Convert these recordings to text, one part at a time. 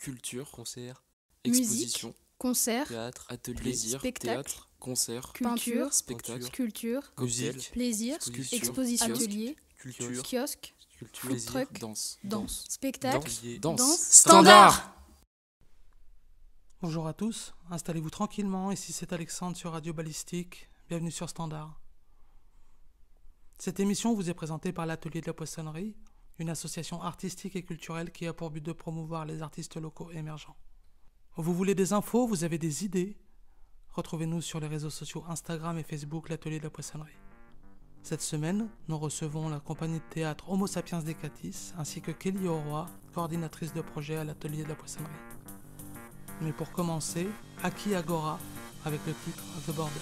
culture, concert, musique, exposition, concert, théâtre, atelier, plaisir, spectacle, théâtre, concert, peinture, spectacle, sculpture, musique, plaisir, exposition, atelier, culture, kiosque, culture, food truck, danse, spectacle, danse, standard. Bonjour à tous, installez-vous tranquillement, ici c'est Alexandre sur Radio Balistique, bienvenue sur Standard. Cette émission vous est présentée par l'Atelier de la Poissonnerie, une association artistique et culturelle qui a pour but de promouvoir les artistes locaux émergents. Vous voulez des infos, vous avez des idées? Retrouvez-nous sur les réseaux sociaux Instagram et Facebook, l'Atelier de la Poissonnerie. Cette semaine, nous recevons la compagnie de théâtre Homo Sapiens Decatis, ainsi que Kelly Auroy, coordinatrice de projet à l'Atelier de la Poissonnerie. Mais pour commencer, Aki Agora, avec le titre The Border.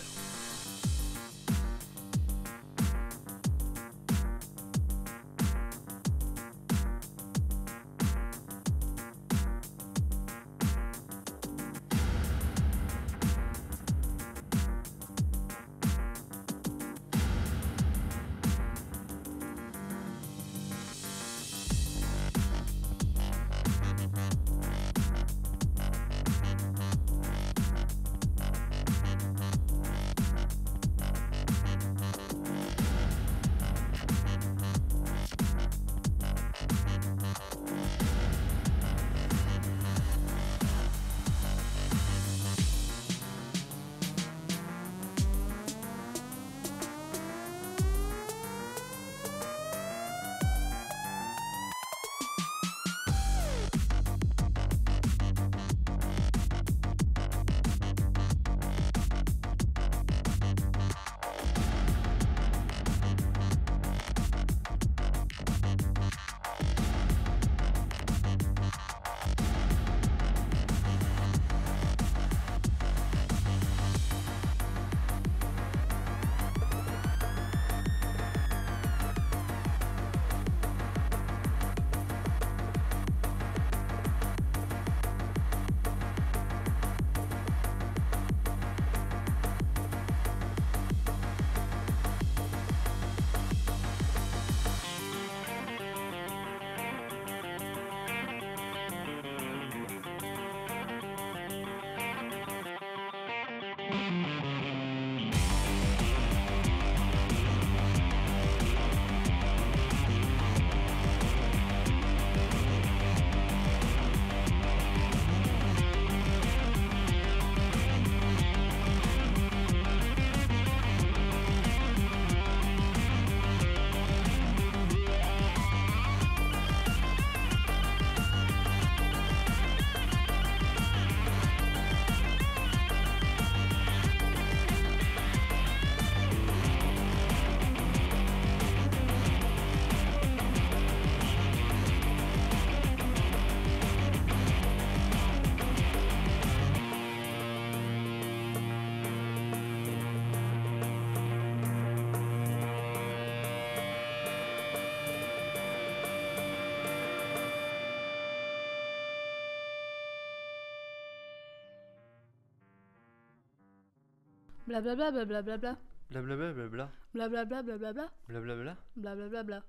Blablabla, blablabla, Blablabla, blabla, blablabla, blablabla, blablabla. blablabla.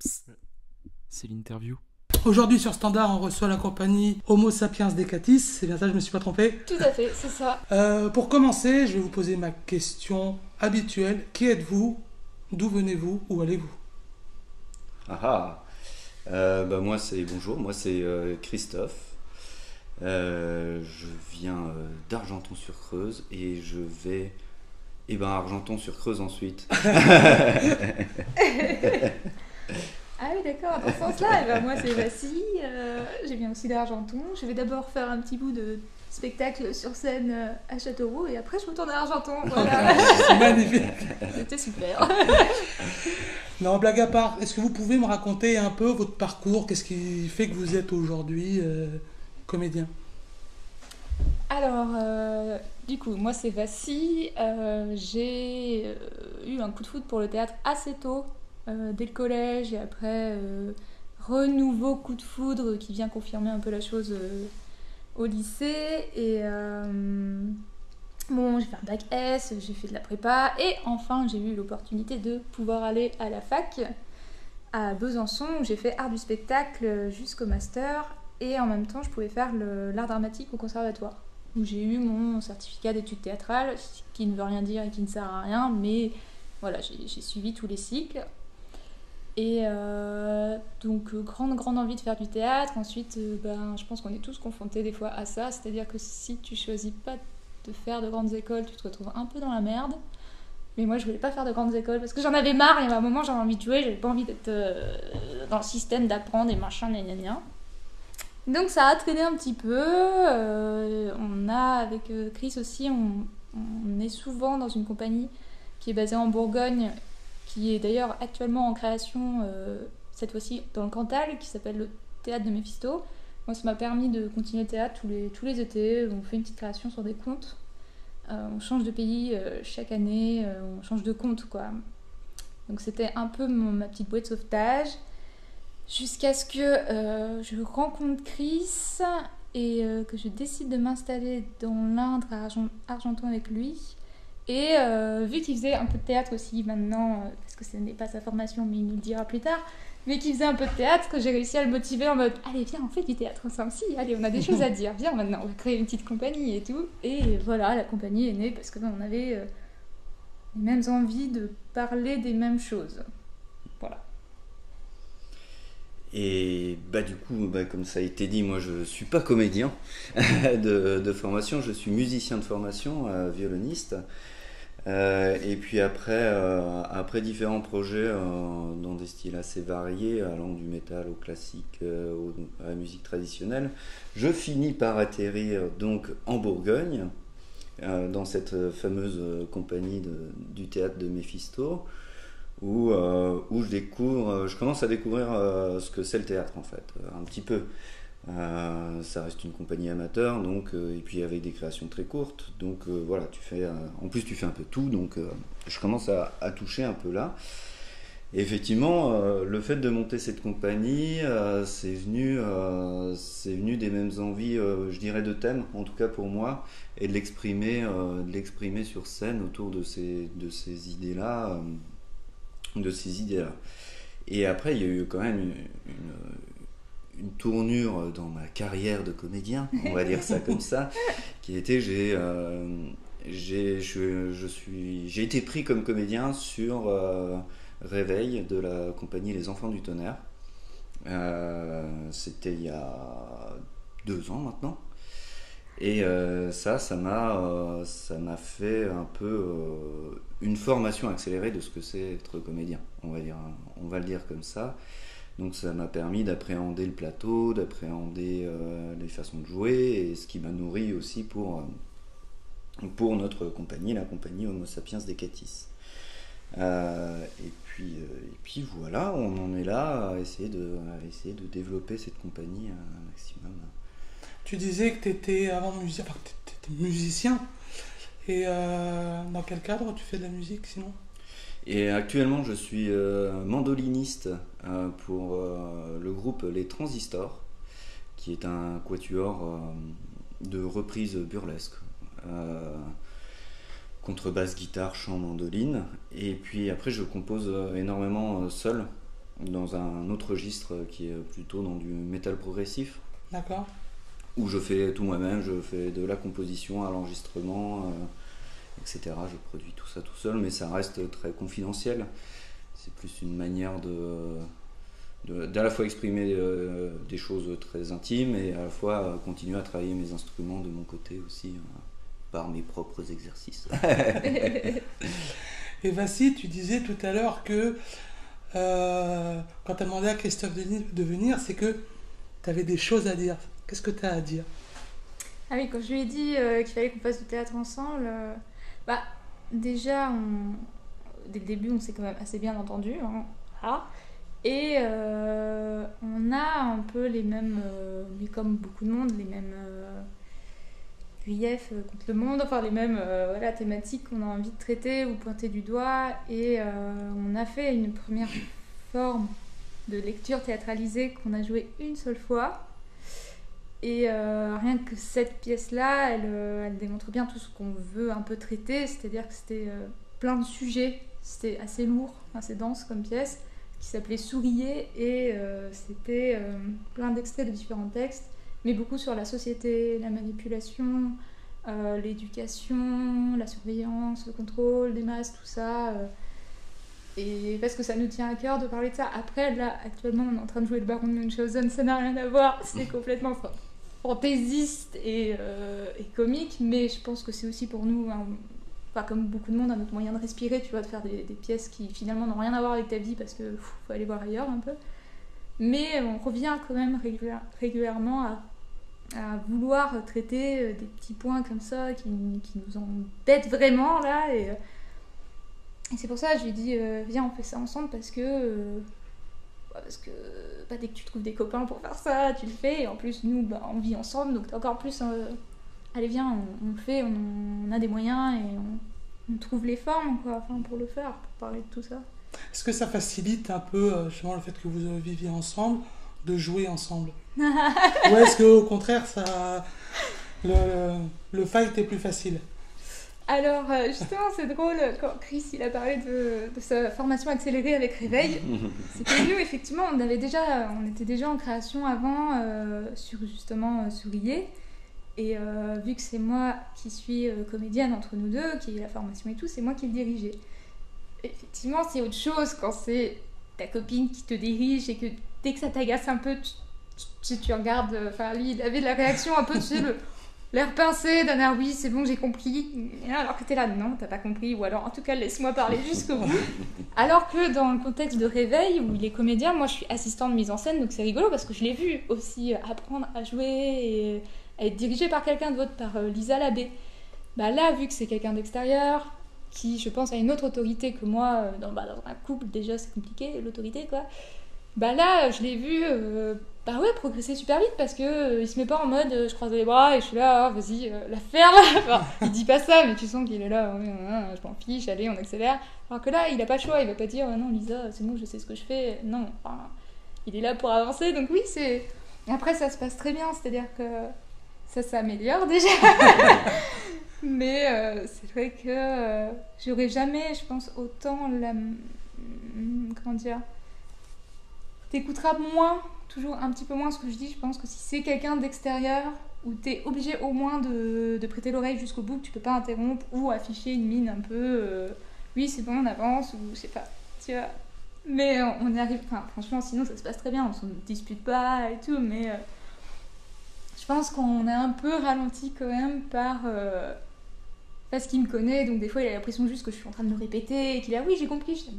c'est l'interview. Aujourd'hui sur Standard, on reçoit la compagnie Homo Sapiens Decatis, c'est bien ça, je me suis pas trompé. Tout à fait, c'est ça. Pour commencer, je vais vous poser ma question habituelle. Qui êtes-vous? D'où venez-vous? Où allez-vous? Bonjour, moi c'est Christophe. Je viens d'Argenton-sur-Creuse et je vais à Argenton-sur-Creuse ensuite. Ah oui, d'accord, dans ce sens-là. Moi, c'est Vassie, je viens aussi d'Argenton. Je vais d'abord faire un petit bout de spectacle sur scène à Châteauroux et après, je retourne à Argenton. Voilà. C'est magnifique. C'était super. Non, blague à part, est-ce que vous pouvez me raconter un peu votre parcours? Qu'est-ce qui fait que vous êtes aujourd'hui comédien? Alors, du coup, moi, c'est Vassie. J'ai eu un coup de foudre pour le théâtre assez tôt. Dès le collège et après renouveau coup de foudre qui vient confirmer un peu la chose au lycée et j'ai fait un bac S, j'ai fait de la prépa et enfin j'ai eu l'opportunité de pouvoir aller à la fac à Besançon où j'ai fait art du spectacle jusqu'au master et en même temps je pouvais faire l'art dramatique au conservatoire, où j'ai eu mon certificat d'études théâtrales, ce qui ne veut rien dire et qui ne sert à rien, mais voilà, j'ai suivi tous les cycles. Et donc grande envie de faire du théâtre. Ensuite, je pense qu'on est tous confrontés des fois à ça, c'est-à-dire que si tu choisis pas de faire de grandes écoles, tu te retrouves un peu dans la merde. Mais moi je voulais pas faire de grandes écoles parce que j'en avais marre, et à un moment j'avais envie de jouer, j'avais pas envie d'être dans le système d'apprendre et machin, gna. Donc ça a traîné un petit peu. On a avec Chris aussi, on est souvent dans une compagnie qui est basée en Bourgogne, qui est d'ailleurs actuellement en création, cette fois-ci dans le Cantal, qui s'appelle le Théâtre de Méphisto. Moi, ça m'a permis de continuer le théâtre tous les étés. On fait une petite création sur des contes. On change de pays chaque année, on change de conte, quoi. Donc c'était un peu ma petite bouée de sauvetage. Jusqu'à ce que je rencontre Chris et que je décide de m'installer dans l'Indre à Argenton avec lui. Et vu qu'il faisait un peu de théâtre aussi maintenant, parce que ce n'est pas sa formation, mais il nous le dira plus tard, mais qu'il faisait un peu de théâtre, j'ai réussi à le motiver en mode allez viens, on fait du théâtre ensemble, si, allez, on a des choses à dire, viens maintenant, on va créer une petite compagnie et tout. Et voilà, la compagnie est née parce qu'on avait les mêmes envies de parler des mêmes choses. Voilà. Et du coup, comme ça a été dit, moi je suis pas comédien de formation, je suis musicien de formation, violoniste. Et puis après différents projets dans des styles assez variés, allant du métal au classique, à la musique traditionnelle, je finis par atterrir donc en Bourgogne, dans cette fameuse compagnie du théâtre de Méphisto, où je commence à découvrir ce que c'est le théâtre en fait, un petit peu. Ça reste une compagnie amateur, donc, et puis avec des créations très courtes, donc voilà, en plus tu fais un peu tout, donc je commence à toucher un peu là. Et effectivement, le fait de monter cette compagnie, c'est venu des mêmes envies, je dirais, de thème, en tout cas pour moi, et de l'exprimer sur scène autour de ces idées-là. Et après, il y a eu quand même une tournure dans ma carrière de comédien, on va dire ça comme ça, qui était j'ai été pris comme comédien sur Réveil de la compagnie Les Enfants du Tonnerre. C'était il y a 2 ans maintenant. Et ça m'a fait un peu une formation accélérée de ce que c'est être comédien, on va le dire comme ça. Donc ça m'a permis d'appréhender le plateau, d'appréhender les façons de jouer, et ce qui m'a nourri aussi pour notre compagnie, la compagnie Homo Sapiens Decatis. Et puis voilà, on en est là à essayer de développer cette compagnie un maximum. Tu disais que tu étais musicien, et dans quel cadre tu fais de la musique sinon ? Et actuellement, je suis mandoliniste pour le groupe Les Transistors, qui est un quatuor de reprises burlesques. Contrebasse, guitare, chant, mandoline. Et puis après, je compose énormément seul, dans un autre registre qui est plutôt dans du métal progressif. D'accord. Où je fais tout moi-même, je fais de la composition à l'enregistrement, etc. Je produis tout ça tout seul, mais ça reste très confidentiel. C'est plus une manière d'à la fois exprimer des choses très intimes et à la fois continuer à travailler mes instruments de mon côté aussi, par mes propres exercices. Et Vassi, tu disais tout à l'heure que quand tu as demandé à Christophe de venir, c'est que tu avais des choses à dire. Qu'est-ce que tu as à dire ? Ah oui, quand je lui ai dit qu'il fallait qu'on fasse du théâtre ensemble, déjà, dès le début, on s'est quand même assez bien entendu. Hein. Voilà. Et on a un peu les mêmes, mais comme beaucoup de monde, les mêmes griefs contre le monde, enfin les mêmes thématiques qu'on a envie de traiter ou pointer du doigt. Et on a fait une première forme de lecture théâtralisée qu'on a jouée une seule fois. Et rien que cette pièce-là, elle démontre bien tout ce qu'on veut un peu traiter, c'est-à-dire que c'était plein de sujets, c'était assez lourd, assez dense comme pièce, qui s'appelait Souriez, et c'était plein d'extraits de différents textes mais beaucoup sur la société, la manipulation, l'éducation, la surveillance, le contrôle des masses, tout ça. Et parce que ça nous tient à cœur de parler de ça. Après, là, actuellement, on est en train de jouer le Baron de Munchausen, ça n'a rien à voir, c'est complètement fantaisiste et comique, mais je pense que c'est aussi pour nous, enfin, comme beaucoup de monde, un autre moyen de respirer, tu vois, de faire des pièces qui finalement n'ont rien à voir avec ta vie parce que faut aller voir ailleurs un peu. Mais on revient quand même régulièrement à vouloir traiter des petits points comme ça qui nous embêtent vraiment là. Et c'est pour ça que je lui dis viens, on fait ça ensemble parce que dès que tu trouves des copains pour faire ça, tu le fais. Et en plus, nous, on vit ensemble, donc t'es encore plus. Allez, viens, on le fait, on a des moyens et on trouve les formes quoi, enfin, pour le faire, pour parler de tout ça. Est-ce que ça facilite un peu justement le fait que vous viviez ensemble, de jouer ensemble? Ou est-ce qu'au contraire, le fight est plus facile? Alors, justement, c'est drôle, quand Chris il a parlé de sa formation accélérée avec Réveil, c'est que nous, effectivement, on était déjà en création avant, sur Sourier. Et vu que c'est moi qui suis comédienne entre nous deux, qui ai la formation et tout, c'est moi qui le dirigeais. Effectivement, c'est autre chose quand c'est ta copine qui te dirige et que dès que ça t'agace un peu, tu regardes. Enfin, lui, il avait de la réaction un peu, tu sais, l'air pincé d'un air oui, c'est bon, j'ai compris. Alors que t'es là, non, t'as pas compris. Ou alors, en tout cas, laisse-moi parler jusqu'au bout. Alors que dans le contexte de Réveil, où il est comédien, moi je suis assistante de mise en scène, donc c'est rigolo parce que je l'ai vu aussi apprendre à jouer et à être dirigé par quelqu'un d'autre, par Lisa Labbé. Bah là, vu que c'est quelqu'un d'extérieur, qui, je pense, a une autre autorité que moi, dans un couple, déjà, c'est compliqué, l'autorité, quoi. Bah là, je l'ai vu, progresser super vite, parce que il se met pas en mode, je croise les bras, et je suis là, vas-y, la ferme. Enfin, il dit pas ça, mais tu sens qu'il est là, je m'en fiche, allez, on accélère. Alors que là, il a pas le choix, il va pas dire, non, Lisa, c'est bon, je sais ce que je fais. Non, enfin, il est là pour avancer, donc oui, c'est... Après, ça se passe très bien, c'est-à-dire que ça s'améliore déjà. Mais c'est vrai que j'aurais jamais, je pense, autant comment dire, t'écouteras moins, toujours un petit peu moins ce que je dis. Je pense que si c'est quelqu'un d'extérieur, où t'es obligé au moins de prêter l'oreille jusqu'au bout, que tu peux pas interrompre ou afficher une mine un peu oui c'est bon on avance, ou je sais pas, tu vois. Mais on y arrive, enfin franchement sinon ça se passe très bien, on s'en dispute pas et tout, mais je pense qu'on est un peu ralenti quand même parce qu'il me connaît, donc des fois il a l'impression juste que je suis en train de le répéter et qu'il a oui j'ai compris.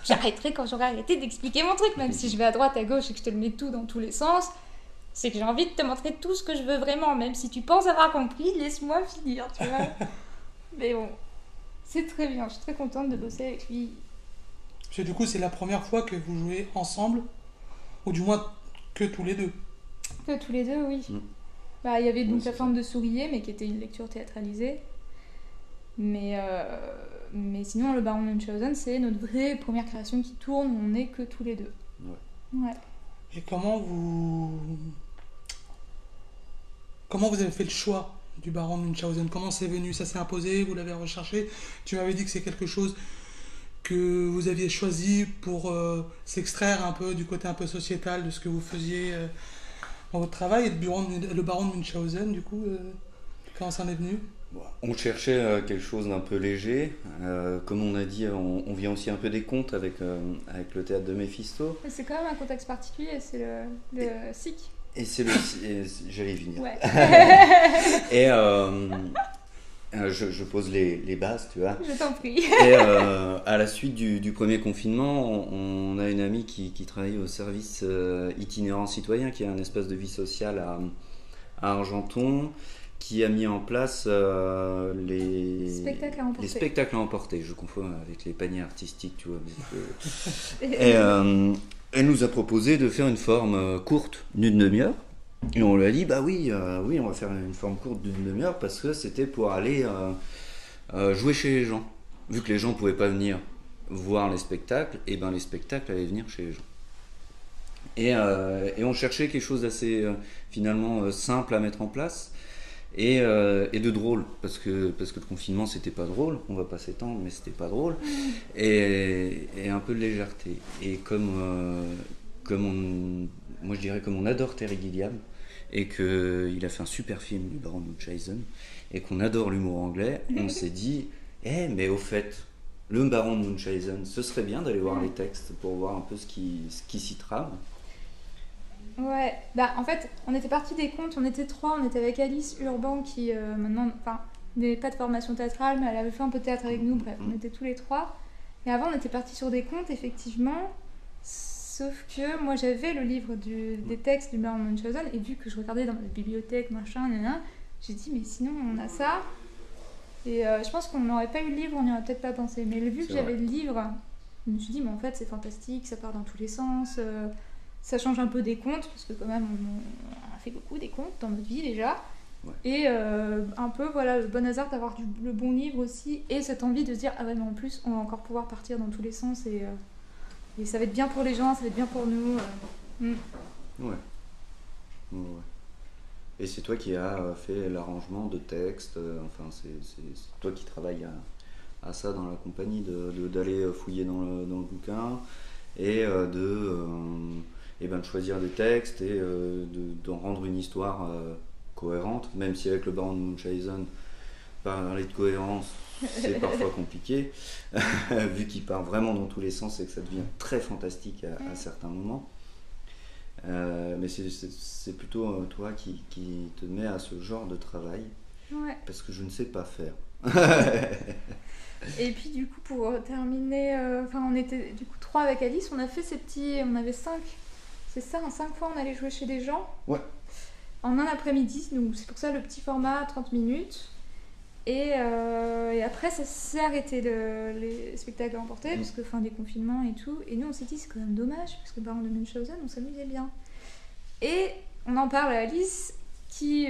J'arrêterai quand j'aurai arrêté d'expliquer mon truc, même si je vais à droite à gauche et que je te le mets tout dans tous les sens, c'est que j'ai envie de te montrer tout ce que je veux vraiment, même si tu penses avoir compris, laisse-moi finir, tu vois. Mais bon, c'est très bien, je suis très contente de bosser avec lui. Parce que du coup c'est la première fois que vous jouez ensemble, ou du moins que tous les deux. Que tous les deux, oui. Bah, il y avait donc la forme de Sourier, mais qui était une lecture théâtralisée. Mais sinon, le Baron Munchausen, c'est notre vraie première création qui tourne, on n'est que tous les deux. Ouais. Et comment vous avez fait le choix du Baron Munchausen? Comment c'est venu? Ça s'est imposé? Vous l'avez recherché? Tu m'avais dit que c'est quelque chose que vous aviez choisi pour s'extraire un peu du côté un peu sociétal de ce que vous faisiez dans votre travail. Et le Baron de Munchausen, du coup, comment ça en est venu? On cherchait quelque chose d'un peu léger. Comme on a dit, on vient aussi un peu des contes avec le théâtre de Méphisto. C'est quand même un contexte particulier, c'est le SIC. Et c'est j'allais y venir. Ouais. Et je pose les bases, tu vois. Je t'en prie. Et à la suite du premier confinement, on a une amie qui travaille au service itinérant citoyen, qui est un espace de vie sociale à Argenton, qui a mis en place les spectacles à emporter. Je confonds avec les paniers artistiques, tu vois. Et elle nous a proposé de faire une forme courte d'une demi-heure. Et on lui a dit, bah oui, on va faire une forme courte d'une demi-heure parce que c'était pour aller jouer chez les gens. Vu que les gens ne pouvaient pas venir voir les spectacles, et ben les spectacles allaient venir chez les gens. Et on cherchait quelque chose d'assez finalement simple à mettre en place et de drôle, parce que le confinement c'était pas drôle, on va pas s'étendre, mais c'était pas drôle, et un peu de légèreté. Et moi je dirais comme on adore Terry Gilliam, et qu'il a fait un super film du Baron Munchausen, et qu'on adore l'humour anglais, on s'est dit, mais au fait, le Baron Munchausen, ce serait bien d'aller voir les textes pour voir un peu ce qui s'y trame. Ouais, bah en fait, on était partis des contes, on était 3, on était avec Alice Urban qui maintenant, enfin, n'avait pas de formation théâtrale, mais elle avait fait un peu de théâtre avec nous, bref, on était tous les 3. Et avant, on était partis sur des contes, effectivement, sauf que moi j'avais le livre des textes du Baron Munchausen, et vu que je regardais dans la bibliothèque, machin, j'ai dit, mais sinon on a ça. Et je pense qu'on n'aurait pas eu le livre, on n'y aurait peut-être pas pensé. Mais vu que j'avais le livre, je me suis dit, mais en fait c'est fantastique, ça part dans tous les sens. Ça change un peu des contes, parce que quand même on a fait beaucoup des contes dans notre vie déjà. Ouais. Et un peu voilà, le bon hasard d'avoir le bon livre aussi, et cette envie de se dire, ah ouais mais en plus on va encore pouvoir partir dans tous les sens, et ça va être bien pour les gens, ça va être bien pour nous. Ouais. Et c'est toi qui as fait l'arrangement de texte, enfin c'est toi qui travailles à ça dans la compagnie, d'aller fouiller dans le bouquin, et de choisir des textes, et d'en rendre une histoire cohérente, même si avec le Baron de Munchausen, parler de cohérence, c'est parfois compliqué, vu qu'il part vraiment dans tous les sens et que ça devient très fantastique à certains moments. Mais c'est plutôt toi qui te mets à ce genre de travail, parce que je ne sais pas faire. Et puis du coup, pour terminer, on était du coup 3 avec Alice, on a fait on avait 5, c'est ça, 5 fois on allait jouer chez des gens. Ouais. En un après-midi, donc c'est pour ça le petit format 30 minutes. Et après ça s'est arrêté les spectacles à emporter, parce que fin des confinements et tout. Et nous on s'est dit, c'est quand même dommage, parce que Baron de Munchausen on s'amusait bien. Et on en parle à Alice, qui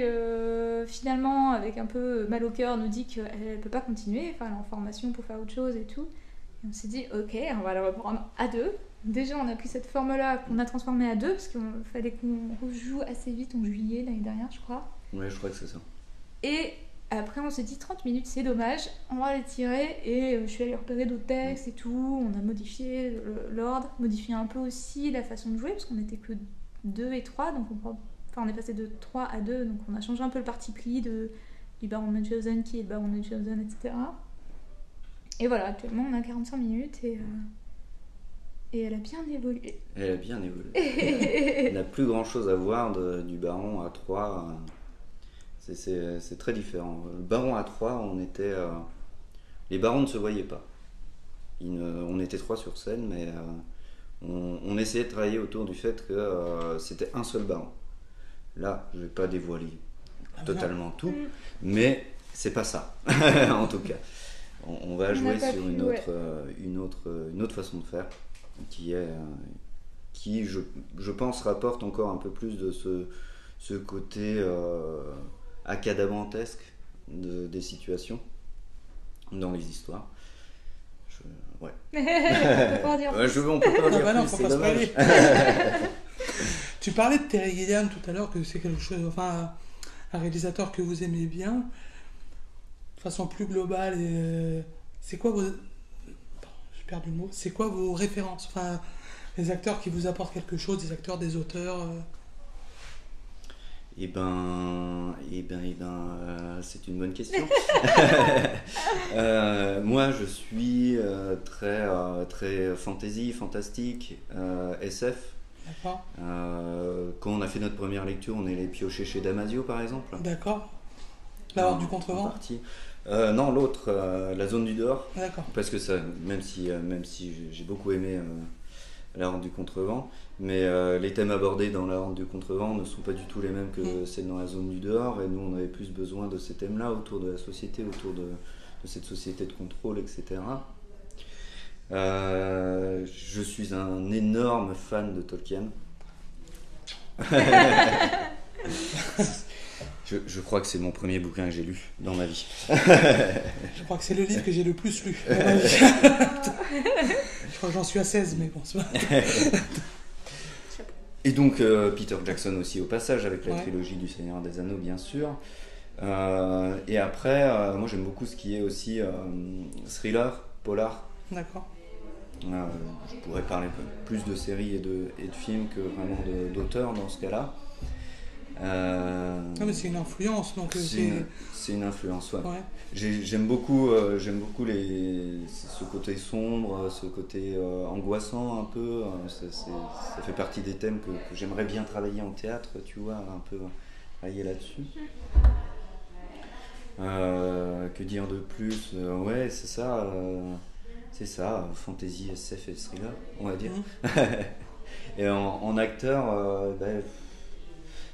finalement avec un peu mal au cœur nous dit qu'elle peut pas continuer, elle est en formation pour faire autre chose et tout. Et on s'est dit, ok, on va le reprendre à 2. Déjà on a pris cette forme-là qu'on a transformée à 2, parce qu'il fallait qu'on rejoue assez vite en juillet l'année dernière je crois. Ouais, je crois que c'est ça. Et après on s'est dit 30 minutes c'est dommage, on va les tirer, et je suis allée repérer d'autres textes et tout, on a modifié l'ordre, modifié un peu aussi la façon de jouer, parce qu'on n'était que 2 et 3, donc on est passé de 3 à 2, donc on a changé un peu le parti pris du Baron Munchausen qui est le Baron Munchausen, etc. Et voilà, actuellement on a 45 minutes, et elle a bien évolué. Elle a bien évolué. On n'a plus grand chose à voir du Baron à 3. C'est très différent. Le Baron à 3, on était. Les barons ne se voyaient pas. On était 3 sur scène, mais on essayait de travailler autour du fait que c'était un seul baron. Là, je ne vais pas dévoiler totalement tout, mais c'est pas ça, en tout cas. On va jouer sur une autre façon de faire, qui je pense rapporte encore un peu plus de ce côté acadamantesque des situations dans les histoires. Ouais. On peut pas en dire plus. On peut pas en dire plus, c'est dommage. Tu parlais de Terry Gilliam tout à l'heure, que c'est quelque chose, un réalisateur que vous aimez bien. De façon plus globale, c'est quoi vos... J'ai perdu le mot. C'est quoi vos références, les acteurs qui vous apportent quelque chose, des acteurs, des auteurs c'est une bonne question. Moi, je suis très fantasy, fantastique, SF. D'accord. Quand on a fait notre première lecture, on est allé piocher chez Damasio, par exemple. D'accord. La Horde du Contrevent. Non, l'autre, La Zone du Dehors. D'accord. Parce que ça, même si j'ai beaucoup aimé La Horde du Contrevent, mais les thèmes abordés dans La Horde du Contrevent ne sont pas du tout les mêmes que celles dans La Zone du Dehors, et nous on avait plus besoin de ces thèmes-là autour de la société, autour de cette société de contrôle, etc. Je suis un énorme fan de Tolkien. Je crois que c'est mon premier bouquin que j'ai lu dans ma vie. Je crois que c'est le livre que j'ai le plus lu dans ma vie. Je crois que j'en suis à 16, mais bon, c'est pas... Et donc Peter Jackson aussi au passage, avec la trilogie du Seigneur des Anneaux, bien sûr. Et après, moi j'aime beaucoup ce qui est aussi thriller, polar. D'accord. Je pourrais parler plus de séries et de films que vraiment d'auteurs dans ce cas-là. Non, mais c'est une influence, donc C'est une influence, ouais. Ouais. J'aime beaucoup ce côté sombre, ce côté angoissant un peu. Ça fait partie des thèmes que j'aimerais bien travailler en théâtre, tu vois, un peu travailler là-dessus. Que dire de plus? Ouais, c'est ça, fantasy, SF et thriller, on va dire. Et en acteur,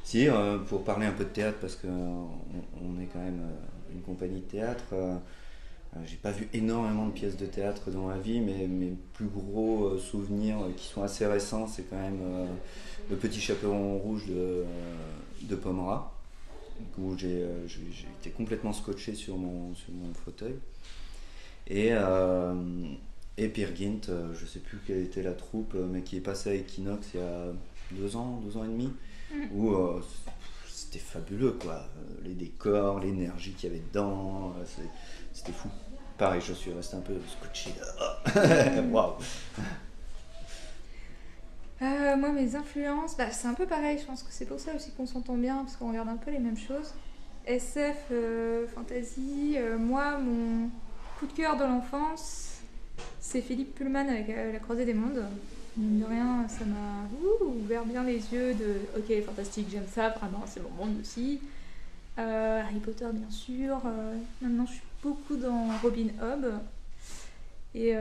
si, pour parler un peu de théâtre, parce qu'on est quand même une compagnie de théâtre, j'ai pas vu énormément de pièces de théâtre dans ma vie, mais mes plus gros souvenirs qui sont assez récents, c'est quand même Le Petit Chaperon Rouge de Pomera, où j'ai été complètement scotché sur mon fauteuil. Et Peer Gynt, je sais plus quelle était la troupe, mais qui est passée à Equinox il y a 2 ans et demi, où c'était fabuleux, quoi. Les décors, l'énergie qu'il y avait dedans, c'était fou. Pareil, je suis resté un peu scotché. Waouh. Moi, mes influences, c'est un peu pareil, je pense que c'est pour ça aussi qu'on s'entend bien, parce qu'on regarde un peu les mêmes choses. SF, fantasy, moi, mon coup de cœur de l'enfance, c'est Philippe Pullman avec La Croisée des Mondes. Mine de rien, ça m'a ouvert bien les yeux de « Ok, fantastique, j'aime ça, vraiment, c'est mon monde aussi ». Harry Potter, bien sûr. Maintenant, je suis beaucoup dans Robin Hobb. Et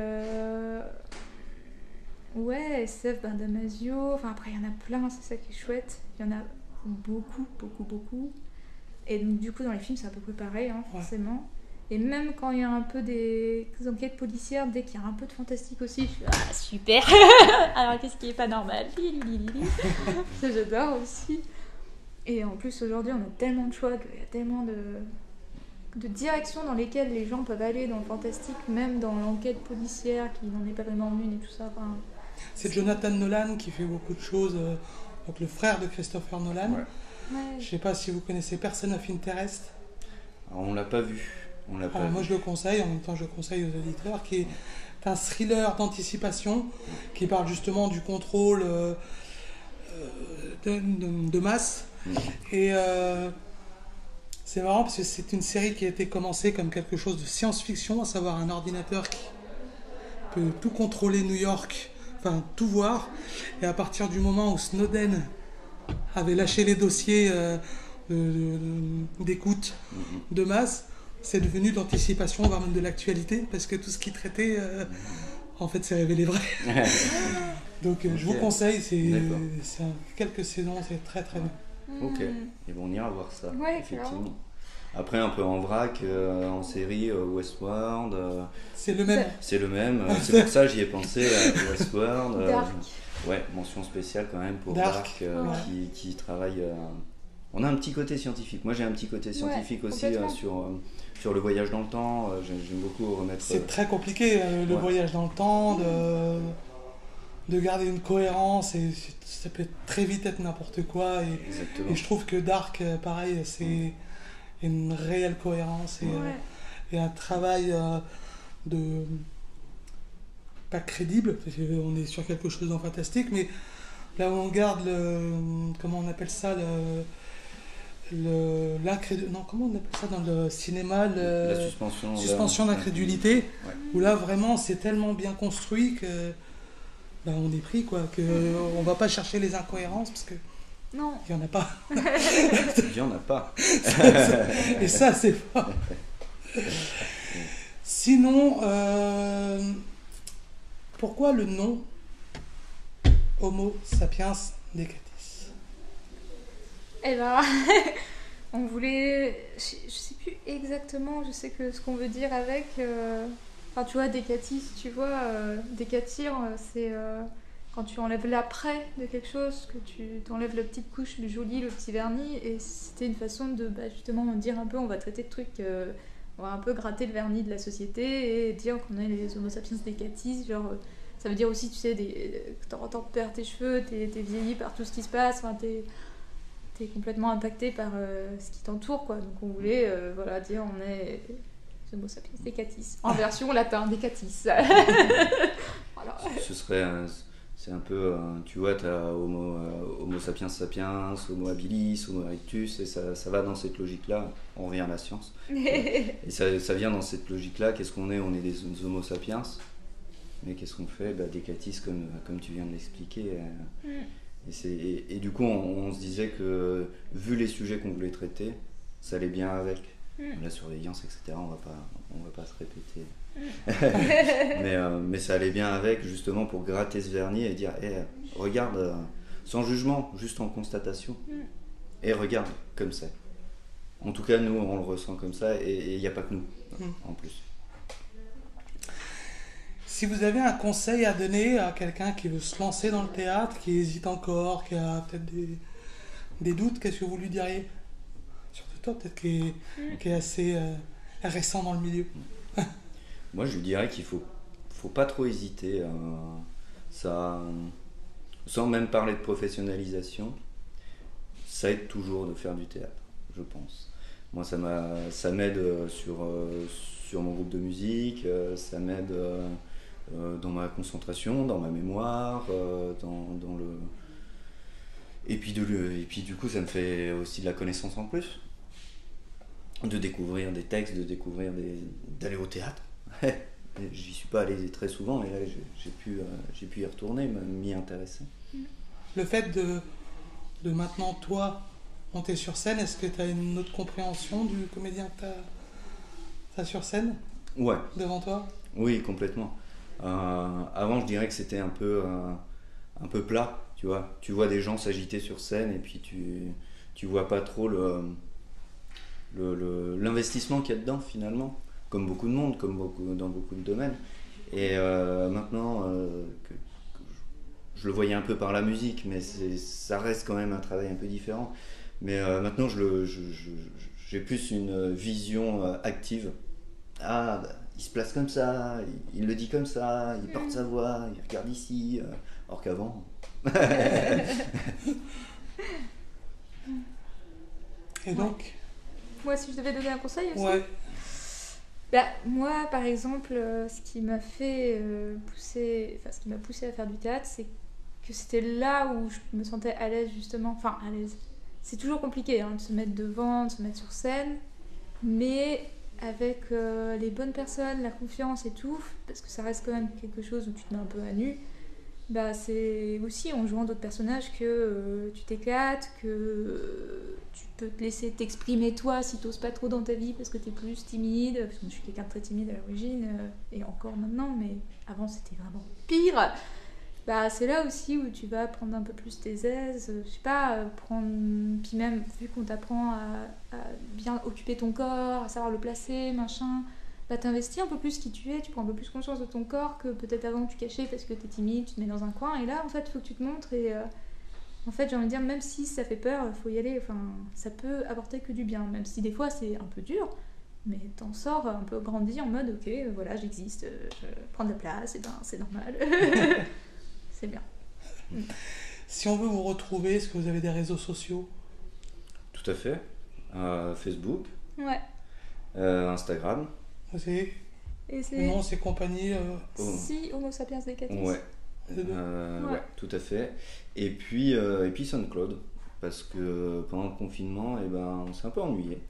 ouais, SF, Damasio. Enfin, après, il y en a plein, c'est ça qui est chouette. Il y en a beaucoup, beaucoup, beaucoup. Et donc, du coup, dans les films, c'est à peu près pareil, forcément. Et même quand il y a un peu des enquêtes policières, dès qu'il y a un peu de fantastique aussi, je suis « Ah, super. Alors, qu'est-ce qui est pas normal? Ça, j'adore aussi. Et en plus, aujourd'hui, on a tellement de choix, il y a tellement de directions dans lesquelles les gens peuvent aller dans le fantastique, même dans l'enquête policière, qui n'en est pas vraiment une et tout ça. Enfin, c'est Jonathan Nolan qui fait beaucoup de choses, donc le frère de Christopher Nolan. Ouais. Je sais pas si vous connaissez Person of Interest. Alors, on l'a pas vu. Moi, je le conseille, en même temps, je le conseille aux auditeurs, qui est un thriller d'anticipation qui parle justement du contrôle de masse. Et c'est marrant parce que c'est une série qui a été commencée comme quelque chose de science-fiction, à savoir un ordinateur qui peut tout contrôler New York, enfin tout voir. Et à partir du moment où Snowden avait lâché les dossiers d'écoute de masse, c'est devenu d'anticipation, voire même de l'actualité, parce que tout ce qu'il traitait, en fait, s'est révélé vrai. Donc je vous conseille, c'est quelques saisons, c'est très très bien. Ok, et bon, on ira voir ça, ouais, effectivement. Clairement. Après, un peu en vrac, en série, Westworld. C'est le même. C'est le même, c'est pour ça que j'y ai pensé à Westworld. Dark. Ouais, mention spéciale quand même pour Dark, qui travaille. On a un petit côté scientifique. Moi, j'ai un petit côté scientifique aussi sur le voyage dans le temps. J'aime beaucoup remettre. C'est très compliqué, le voyage dans le temps, de garder une cohérence, et ça peut très vite être n'importe quoi. Et je trouve que Dark, pareil, c'est une réelle cohérence et un travail pas crédible, parce qu'on est sur quelque chose de fantastique, mais là où on garde comment on appelle ça, comment on appelle ça dans le cinéma, la suspension d'incrédulité, où là vraiment c'est tellement bien construit que on est pris, quoi, qu'on va pas chercher les incohérences parce que non, il y en a pas. Il y en a pas. Et ça c'est fort. Sinon, pourquoi le nom Homo sapiens Decatis? Eh ben, on voulait, je sais plus exactement, je sais que ce qu'on veut dire avec, enfin tu vois, Decatis, tu vois, décatir, c'est quand tu enlèves l'après de quelque chose, que tu t'enlèves la petite couche du joli, le petit vernis, et c'était une façon de justement dire un peu, on va traiter de trucs, on va un peu gratter le vernis de la société et dire qu'on est les Homo sapiens Decatis, genre, ça veut dire aussi, tu sais, que t'entends perdre tes cheveux, t'es vieilli par tout ce qui se passe, enfin t'es complètement impacté par ce qui t'entoure, quoi. Donc on voulait dire on est Homo sapiens Decatis en version latin Decatis. Voilà. Ce serait C'est un peu, tu vois, tu as Homo sapiens sapiens, Homo habilis, Homo erectus, et ça va dans cette logique-là. On revient à la science. Et ça vient dans cette logique-là. Qu'est-ce qu'on est? On est des Homo sapiens. Mais qu'est-ce qu'on fait? Des catis, comme tu viens de l'expliquer. Et du coup, on se disait que, vu les sujets qu'on voulait traiter, ça allait bien avec. La surveillance, etc., on va pas se répéter. mais ça allait bien avec, justement, pour gratter ce vernis et dire regarde, sans jugement, juste en constatation, et regarde comme c'est. En tout cas, nous, on le ressent comme ça, et il n'y a pas que nous, en plus. Si vous avez un conseil à donner à quelqu'un qui veut se lancer dans le théâtre, qui hésite encore, qui a peut-être des doutes, qu'est-ce que vous lui diriez? Surtout toi, peut-être, qui est assez récent dans le milieu. Moi, je lui dirais qu'il faut pas trop hésiter. Ça, sans même parler de professionnalisation, ça aide toujours de faire du théâtre, je pense. Moi, ça m'aide sur mon groupe de musique, ça m'aide dans ma concentration, dans ma mémoire, dans le... Et puis du coup, ça me fait aussi de la connaissance en plus. De découvrir des textes, d'aller au théâtre. J'y suis pas allé très souvent, et là j'ai pu y retourner, m'y intéresser. Le fait de maintenant, toi, monter sur scène, est-ce que tu as une autre compréhension du comédien que tu as sur scène? Ouais. Devant toi? Oui, complètement. Avant, je dirais que c'était un peu plat, tu vois. Tu vois des gens s'agiter sur scène, et puis tu vois pas trop l'investissement qu'il y a dedans, finalement. Comme beaucoup de monde, dans beaucoup de domaines. Et maintenant, je le voyais un peu par la musique, mais ça reste quand même un travail un peu différent. Mais maintenant, j'ai plus une vision active. Il se place comme ça, il le dit comme ça, il porte sa voix, il regarde ici, or qu'avant... Et donc Moi, si je devais donner un conseil aussi. Ouais. Moi, par exemple, ce qui m'a fait ce qui m'a poussé à faire du théâtre, c'est que c'était là où je me sentais à l'aise, justement. Enfin, à l'aise. C'est toujours compliqué de se mettre devant, de se mettre sur scène, mais avec les bonnes personnes, la confiance et tout, parce que ça reste quand même quelque chose où tu te mets un peu à nu. C'est aussi en jouant d'autres personnages que tu t'éclates, que tu peux te laisser t'exprimer toi si t'oses pas trop dans ta vie parce que t'es plus timide, parce que je suis quelqu'un de très timide à l'origine, et encore maintenant, mais avant c'était vraiment pire. C'est là aussi où tu vas prendre un peu plus tes aises, je sais pas, puis même vu qu'on t'apprend à bien occuper ton corps, à savoir le placer, machin, t'investis un peu plus qui tu es, tu prends un peu plus conscience de ton corps que peut-être avant tu cachais parce que t'es timide, tu te mets dans un coin, et là en fait il faut que tu te montres, et en fait j'ai envie de dire, même si ça fait peur, il faut y aller, enfin ça peut apporter que du bien, même si des fois c'est un peu dur, mais t'en sors un peu grandi en mode ok, voilà, j'existe, je prends de la place, et c'est normal. C'est bien. Si on veut vous retrouver, est-ce que vous avez des réseaux sociaux? Tout à fait. Facebook, Ouais. Instagram. Et c'est... Non, c'est compagnie. Si Homo sapiens decatis. Ouais. Ouais, tout à fait. Et puis SoundCloud, parce que pendant le confinement, on s'est un peu ennuyé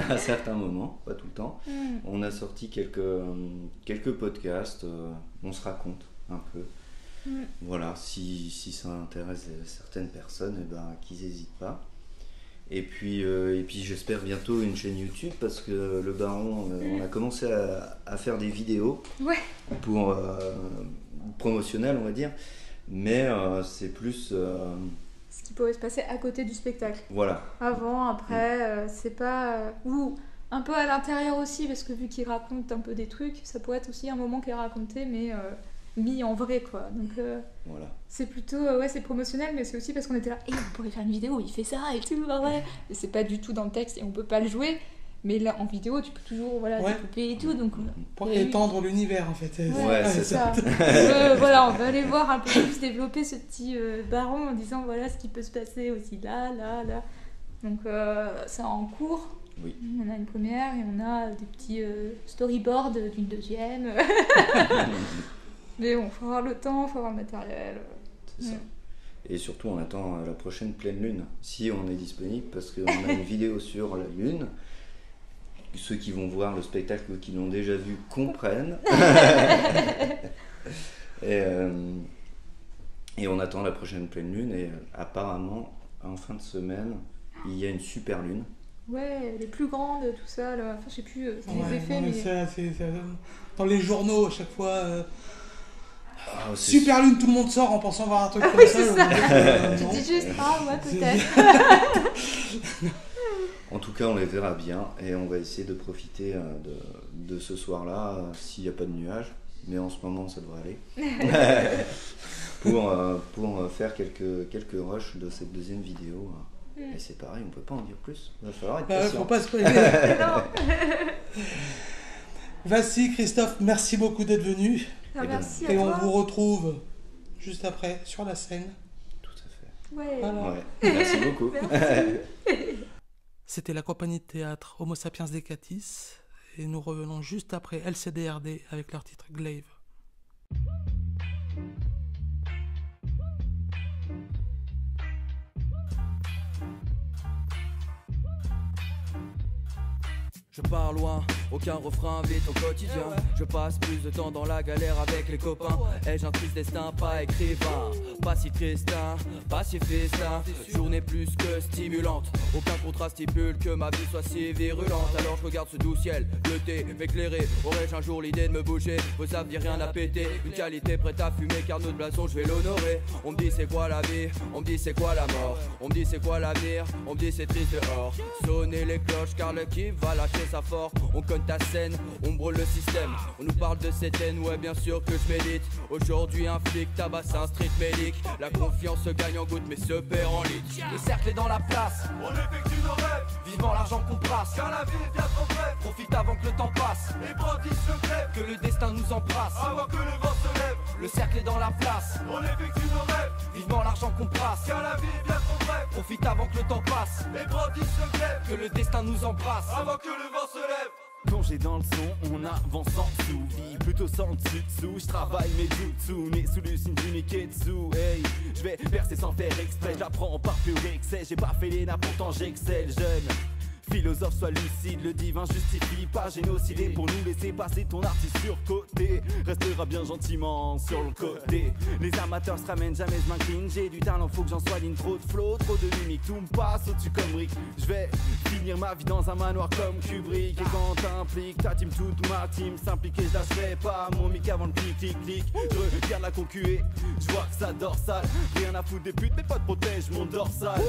à certains moments, pas tout le temps. On a sorti quelques podcasts, on se raconte un peu. Voilà, si ça intéresse certaines personnes, qu'ils n'hésitent pas. Et puis j'espère bientôt une chaîne YouTube, parce que le Baron, on a commencé à faire des vidéos pour promotionnelles, on va dire, mais c'est plus ce qui pourrait se passer à côté du spectacle. Voilà. Avant, après, c'est pas... ou un peu à l'intérieur aussi, parce que vu qu'il raconte un peu des trucs, ça pourrait être aussi un moment qu'il a raconté, mais mis en vrai, quoi. Donc voilà. c'est plutôt c'est promotionnel, mais c'est aussi parce qu'on était là, et on pourrait faire une vidéo où il fait ça et tout, ouais. Et c'est pas du tout dans le texte et on peut pas le jouer, mais là en vidéo tu peux toujours découper et tout, donc pour étendre l'univers en fait. C'est ça. Voilà, on va aller voir un peu plus développer ce petit Baron en disant voilà ce qui peut se passer aussi là. Donc c'est en cours. Oui. On a une première et on a des petits storyboards d'une deuxième. Mais bon, faut avoir le temps, faut avoir le matériel. c'est ça. Et surtout, on attend la prochaine pleine lune, si on est disponible, parce qu'on a une vidéo sur la lune. Ceux qui vont voir le spectacle, qui l'ont déjà vu, comprennent. Et on attend la prochaine pleine lune. Et apparemment, en fin de semaine, il y a une super lune. Ouais, elle est plus grande, tout ça. Là. Enfin, je sais plus, c'est Ouais, les effets, non, mais... c'est dans les journaux, à chaque fois... C'est Super lune, tout le monde sort en pensant voir un truc comme oui, ça. c'est ça. Tu Non. dis juste, ouais, C'est- peut-être. En tout cas, on les verra bien et on va essayer de profiter de ce soir-là, s'il n'y a pas de nuages, mais en ce moment ça devrait aller, pour faire quelques rushs de cette deuxième vidéo. Et c'est pareil, on ne peut pas en dire plus, il va falloir être patient. Faut pas spoiler. Vassi, Christophe, merci beaucoup d'être venus. Merci à Et on toi. vous retrouve juste après sur la scène. Tout à fait. Ouais. Voilà. Ouais. Merci beaucoup. C'était la compagnie de théâtre Homo Sapiens Decatis. Et nous revenons juste après LCDRD avec leur titre Glaive. Je pars loin, aucun refrain vite au quotidien. Je passe plus de temps dans la galère avec les copains. Ai-je un triste destin, pas écrivain. Pas si triste, hein, pas si festin. Journée plus que stimulante. Aucun contrat stipule que ma vie soit si virulente. Alors je regarde ce doux ciel, bleuté, m'éclairer. Aurais-je un jour l'idée de me bouger? Vos avenirs rien à péter. Une qualité prête à fumer car notre blason je vais l'honorer. On me dit c'est quoi la vie, on me dit c'est quoi la mort. On me dit c'est quoi l'avenir, on me dit c'est triste dehors. Sonnez les cloches car le kiff va lâcher sa force. On conne ta scène, on brûle le système. On nous parle de cette haine, ouais bien sûr que je médite. Aujourd'hui un flic tabasse un street medic. La confiance se gagne en goutte mais se perd en litre. Le cercle est dans la place, On effectue nos rêves, vivement l'argent qu'on brasse. car la vie est bien trop brève. Profite avant que le temps passe, Les bandits se crèvent, que le destin nous embrasse. avant que le vent se lève. Le cercle est dans la place, On effectue nos rêves, vivement l'argent qu'on brasse. car la vie est bien trop brève. Profite avant que le temps passe, Les bandits se crèvent, que le destin nous embrasse. avant que le vent se lève. Plongé dans le son, on avance sans sous-vie, plutôt sans dessus-dessous. Je travaille mes jutsu, né sous l'usine du Niketsu. Hey, je vais percer sans faire exprès, j'apprends par pur excès. J'ai pas fait l'ENA, pourtant j'excelle, jeune. Philosophe, sois lucide, le divin justifie pas génocider pour nous laisser passer ton artiste sur côté. Restera bien gentiment sur le côté. Les amateurs se ramènent, jamais je m'incline. J'ai du talent, faut que j'en sois digne. Trop de flow, trop de mimiques, tout me passe au-dessus comme Rick. Je vais finir ma vie dans un manoir comme Kubrick. Et quand t'impliques ta team, toute ma team s'implique et je lâcherai pas mon mic avant le clic. Je regarde la concu et je vois que ça dorsale. Rien à foutre des putes, mes potes protègent mon dorsal.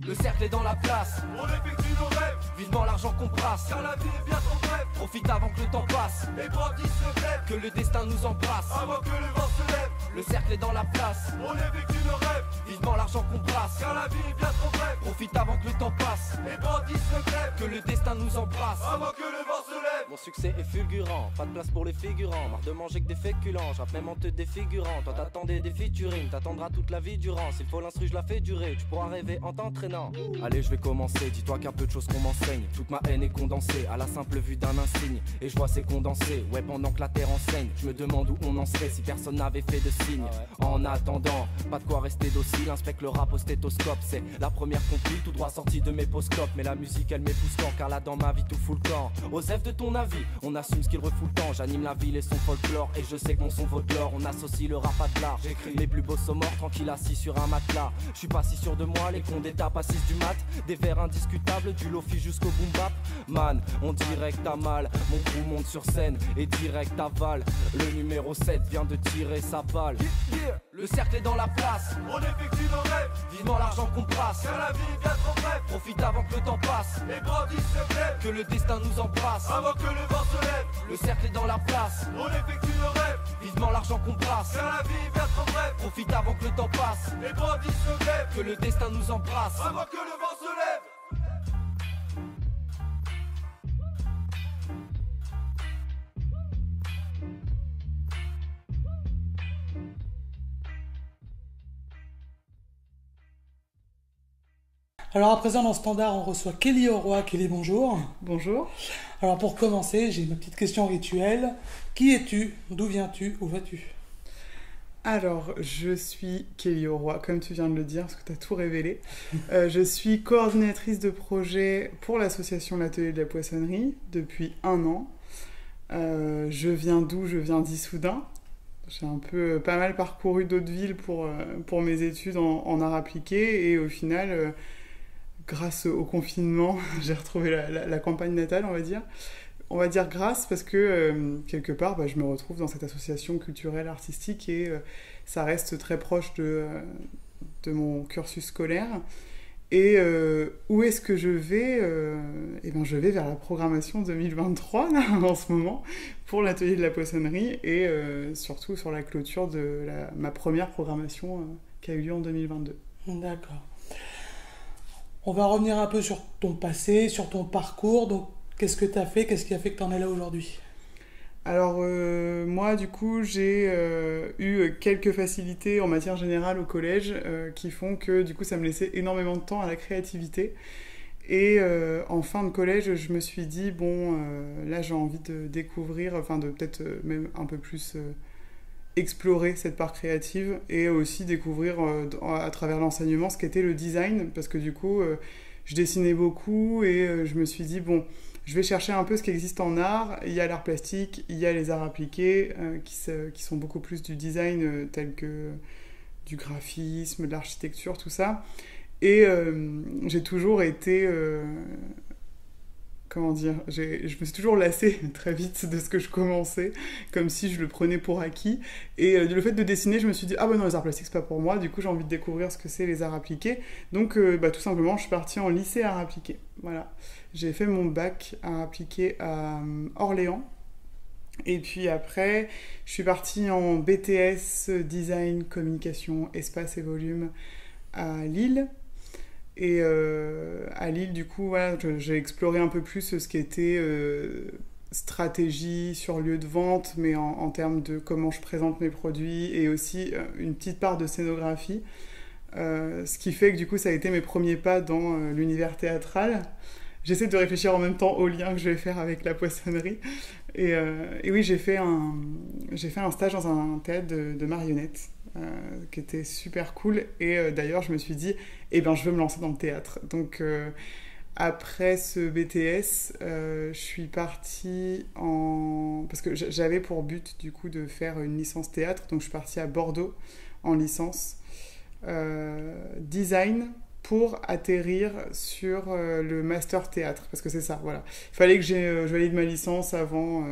Le cercle est dans la place, On effectue nos rêves, vivement l'argent qu'on brasse. car la vie est bien trop brève. Profite avant que le temps passe, Les bandits se crèvent, que le destin nous embrasse. avant que le vent se lève. Le cercle est dans la place, On effectue nos rêves, vivement l'argent qu'on brasse. car la vie est bien trop brève. Profite avant que le temps passe, Les bandits se crèvent, que le destin nous embrasse. avant que le vent se lève. Mon succès est fulgurant, pas de place pour les figurants. Marre de manger que des féculents, je rappe même en te défigurant. Toi t'attendais des featuring, t'attendras toute la vie durant. S'il faut l'instru, je la fais durer, tu pourras rêver en t'entraînant. Allez, je vais commencer, dis-toi qu'un peu de choses qu'on m'enseigne. Toute ma haine est condensée à la simple vue d'un insigne. Et je vois c'est condensé, ouais pendant que la terre enseigne. Je me demande où on en serait si personne n'avait fait de signe. En attendant, pas de quoi rester docile, inspecte le rap au stéthoscope. C'est la première compile, tout droit sortie de mes poscopes. Mais la musique elle m'épouse quand, car là dans ma vie tout fout le camp. Osef de ton avis, on assume ce qu'il refoule le temps. J'anime la ville et son folklore, et je sais que mon son vaut de l'or. On associe le rap à de l'art, j'écris mes plus beaux sommes morts, tranquille assis sur un matelas. Je suis pas si sûr de moi, les cons d'étape à 6 du mat. Des vers indiscutables, du lofi jusqu'au boom bap. Man, on dirait que t'as mal, mon crew monte sur scène et direct aval. Le numéro 7 vient de tirer sa balle. Le cercle est dans la place, On effectue nos rêves, vivement l'argent qu'on brasse. car la vie est bien trop brève. Profite avant que le temps passe, Les bandits se crèvent, que le destin nous embrasse. avant que le vent se lève. Le cercle est dans la place, On effectue nos rêves, vivement l'argent qu'on brasse. car la vie est bien trop brève. Profite avant que le temps passe, Les bandits se crèvent, que le destin nous embrasse. avant que le vent se lève. Alors à présent dans Standard, on reçoit Kelly Auroy. Kelly, bonjour. Bonjour. Alors pour commencer, j'ai ma petite question rituelle. Qui es-tu? D'où viens-tu? Où vas-tu? Alors, je suis Kelly Auroy, comme tu viens de le dire, parce que tu as tout révélé. Je suis coordinatrice de projet pour l'association L'Atelier de la Poissonnerie depuis 1 an. Je viens d'où? Je viens d'Issoudun. J'ai un peu pas mal parcouru d'autres villes pour mes études en arts appliqués et au final, grâce au confinement, j'ai retrouvé la campagne natale, on va dire. On va dire grâce parce que quelque part, je me retrouve dans cette association culturelle artistique et ça reste très proche de mon cursus scolaire. Et où est-ce que je vais je vais vers la programmation 2023 là, en ce moment pour l'atelier de la poissonnerie et surtout sur la clôture de ma première programmation qui a eu lieu en 2022. D'accord. On va revenir un peu sur ton passé, sur ton parcours. Donc, qu'est-ce que tu as fait? Qu'est-ce qui a fait que tu en es là aujourd'hui? Alors moi du coup j'ai eu quelques facilités en matière générale au collège qui font que du coup ça me laissait énormément de temps à la créativité et en fin de collège je me suis dit là j'ai envie de découvrir, de peut-être même un peu plus explorer cette part créative et aussi découvrir à travers l'enseignement ce qu'était le design parce que du coup je dessinais beaucoup et je me suis dit je vais chercher un peu ce qui existe en art. Il y a l'art plastique, il y a les arts appliqués qui sont beaucoup plus du design tel que du graphisme, de l'architecture, tout ça. Et j'ai toujours été... je me suis toujours lassée très vite de ce que je commençais, comme si je le prenais pour acquis. Et le fait de dessiner, je me suis dit, non, les arts plastiques, c'est pas pour moi. Du coup, j'ai envie de découvrir ce que c'est les arts appliqués. Donc, tout simplement, je suis partie en lycée arts appliqués. Voilà. J'ai fait mon bac arts appliqués à Orléans. Et puis après, je suis partie en BTS Design, Communication, Espace et Volume à Lille. Et à Lille, du coup, voilà, j'ai exploré un peu plus ce qui était stratégie sur lieu de vente, mais en termes de comment je présente mes produits, et aussi une petite part de scénographie. Ce qui fait que du coup, ça a été mes premiers pas dans l'univers théâtral. J'essaie de réfléchir en même temps au lien que je vais faire avec la poissonnerie. Et oui, j'ai fait un stage dans un théâtre de marionnettes. Qui était super cool et d'ailleurs je me suis dit je veux me lancer dans le théâtre donc après ce BTS je suis partie parce que j'avais pour but du coup de faire une licence théâtre donc je suis partie à Bordeaux en licence design pour atterrir sur le master théâtre parce que c'est ça, voilà, il fallait que je valide ma licence avant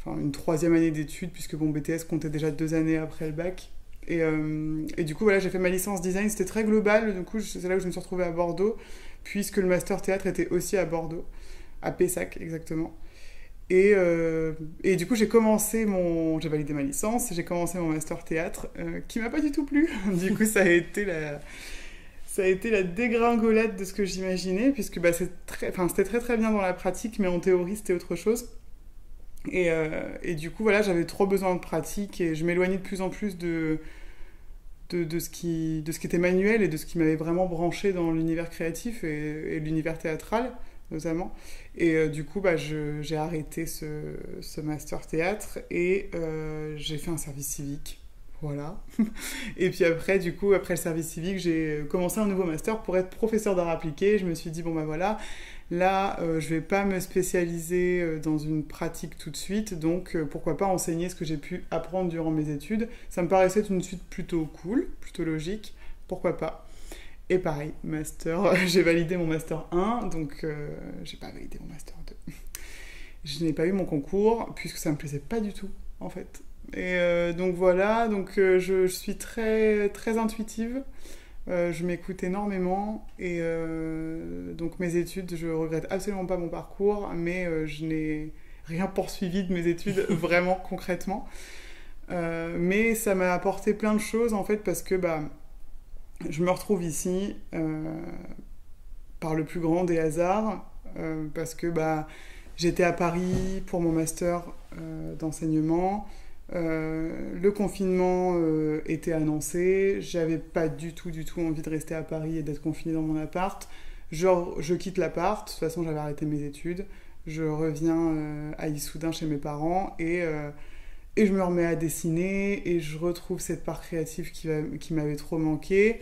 une 3e année d'études puisque mon BTS comptait déjà 2 années après le bac. Et du coup, voilà, j'ai fait ma licence design, c'était très global, du coup, c'est là où je me suis retrouvée à Bordeaux, puisque le master théâtre était aussi à Bordeaux, à Pessac exactement. Et du coup, j'ai validé ma licence, j'ai commencé mon master théâtre, qui m'a pas du tout plu. Du coup, ça a été la dégringolade de ce que j'imaginais, puisque c'était très très bien dans la pratique, mais en théorie, c'était autre chose. Et du coup, voilà, j'avais trop besoin de pratique et je m'éloignais de plus en plus de ce qui était manuel et de ce qui m'avait vraiment branché dans l'univers créatif et l'univers théâtral, notamment. Et du coup, j'ai arrêté ce master théâtre et j'ai fait un service civique. Voilà. Et puis après, du coup, après le service civique, j'ai commencé un nouveau master pour être professeur d'art appliqué. Je me suis dit, voilà, là, je vais pas me spécialiser dans une pratique tout de suite, donc pourquoi pas enseigner ce que j'ai pu apprendre durant mes études. Ça me paraissait une suite plutôt cool, plutôt logique, pourquoi pas. Et pareil, master, j'ai validé mon master 1, donc j'ai pas validé mon master 2. Je n'ai pas eu mon concours, puisque ça me plaisait pas du tout, en fait. Et donc voilà, je suis très, très intuitive. Je m'écoute énormément et donc mes études, je regrette absolument pas mon parcours, mais je n'ai rien poursuivi de mes études vraiment concrètement. Mais ça m'a apporté plein de choses en fait parce que je me retrouve ici par le plus grand des hasards parce que j'étais à Paris pour mon master d'enseignement. Le confinement était annoncé, j'avais pas du tout envie de rester à Paris et d'être confinée dans mon appart. Je quitte l'appart, de toute façon j'avais arrêté mes études, je reviens à Issoudun chez mes parents et Et je me remets à dessiner et je retrouve cette part créative qui m'avait trop manqué.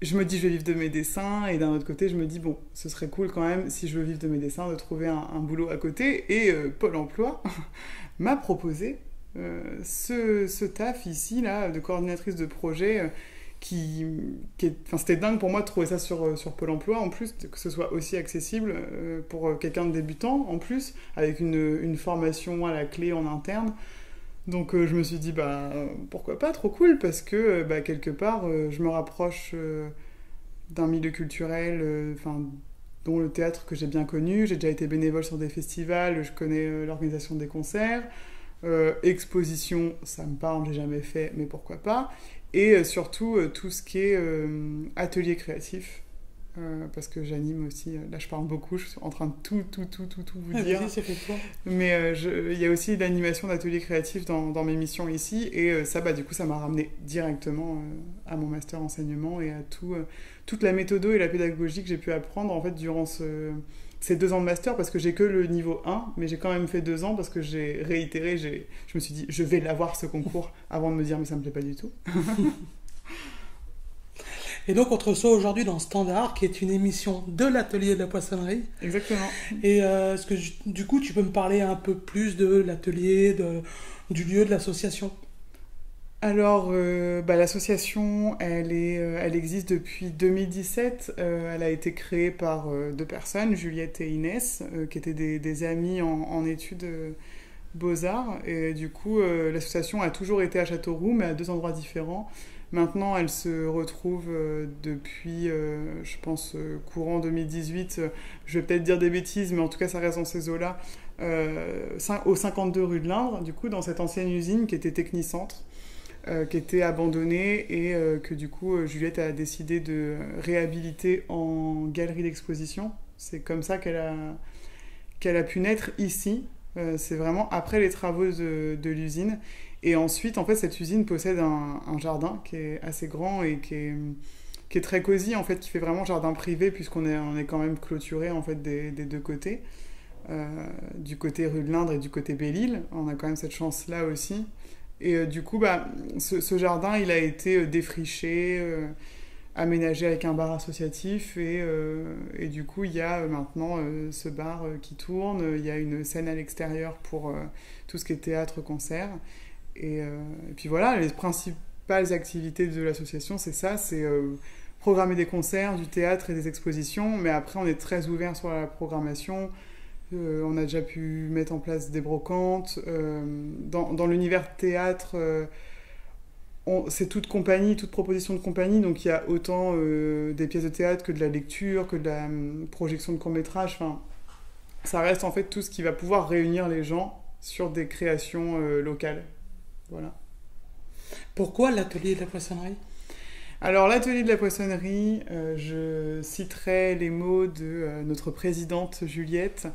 Je me dis, je vais vivre de mes dessins. Et d'un autre côté, je me dis, bon, ce serait cool quand même, si je veux vivre de mes dessins, de trouver un boulot à côté. Et Pôle emploi m'a proposé ce taf ici, là, de coordinatrice de projet, c'était dingue pour moi de trouver ça sur Pôle emploi, en plus, que ce soit aussi accessible pour quelqu'un de débutant, en plus, avec une formation à la clé en interne. Donc je me suis dit, pourquoi pas, trop cool, parce que quelque part, je me rapproche d'un milieu culturel, dont le théâtre que j'ai bien connu. J'ai déjà été bénévole sur des festivals, je connais l'organisation des concerts. Exposition, ça me parle, j'ai jamais fait, mais pourquoi pas. Et surtout, tout ce qui est atelier créatif. Parce que j'anime aussi, là je parle beaucoup, je suis en train de tout vous dire. Vas-y, c'est fait quoi. Mais il y a aussi l'animation d'ateliers créatifs dans mes missions ici, et ça, du coup, ça m'a ramené directement à mon master enseignement et à toute la méthodo et la pédagogie que j'ai pu apprendre en fait durant ces 2 ans de master, parce que j'ai que le niveau 1, mais j'ai quand même fait 2 ans parce que j'ai réitéré, je me suis dit, je vais l'avoir ce concours, avant de me dire, mais ça me plaît pas du tout. Et donc, on te reçoit aujourd'hui dans Standard, qui est une émission de l'atelier de la poissonnerie. Exactement. Et est-ce que, du coup, tu peux me parler un peu plus de l'atelier, du lieu, de l'association ? Alors, l'association, elle existe depuis 2017. Elle a été créée par 2 personnes, Juliette et Inès, qui étaient des amies en études beaux-arts. Et du coup, l'association a toujours été à Châteauroux, mais à 2 endroits différents. Maintenant, elle se retrouve depuis, je pense, courant 2018. Je vais peut-être dire des bêtises, mais en tout cas, ça reste dans ces eaux-là. Au 52 rue de l'Indre, du coup, dans cette ancienne usine qui était Technicentre, qui était abandonnée et que, du coup, Juliette a décidé de réhabiliter en galerie d'exposition. C'est comme ça qu'elle a pu naître ici. C'est vraiment après les travaux de l'usine. Et ensuite, en fait, cette usine possède un jardin qui est assez grand et qui est très cosy, en fait, qui fait vraiment jardin privé, puisqu'on est quand même clôturé, en fait, des 2 côtés. Du côté rue de l'Indre et du côté Belle-Île. On a quand même cette chance-là aussi. Et du coup, ce jardin, il a été défriché, aménagé avec un bar associatif. Et du coup, il y a maintenant ce bar qui tourne. Il y a une scène à l'extérieur pour tout ce qui est théâtre, concert. Et puis voilà, les principales activités de l'association, c'est ça, c'est programmer des concerts, du théâtre et des expositions, mais après on est très ouvert sur la programmation. On a déjà pu mettre en place des brocantes. Dans l'univers théâtre, c'est toute compagnie, toute proposition de compagnie, donc il y a autant des pièces de théâtre que de la lecture, que de la projection de court-métrage. Enfin, ça reste en fait tout ce qui va pouvoir réunir les gens sur des créations locales. Voilà. Pourquoi l'atelier de la poissonnerie ? Alors, l'atelier de la poissonnerie, je citerai les mots de notre présidente Juliette,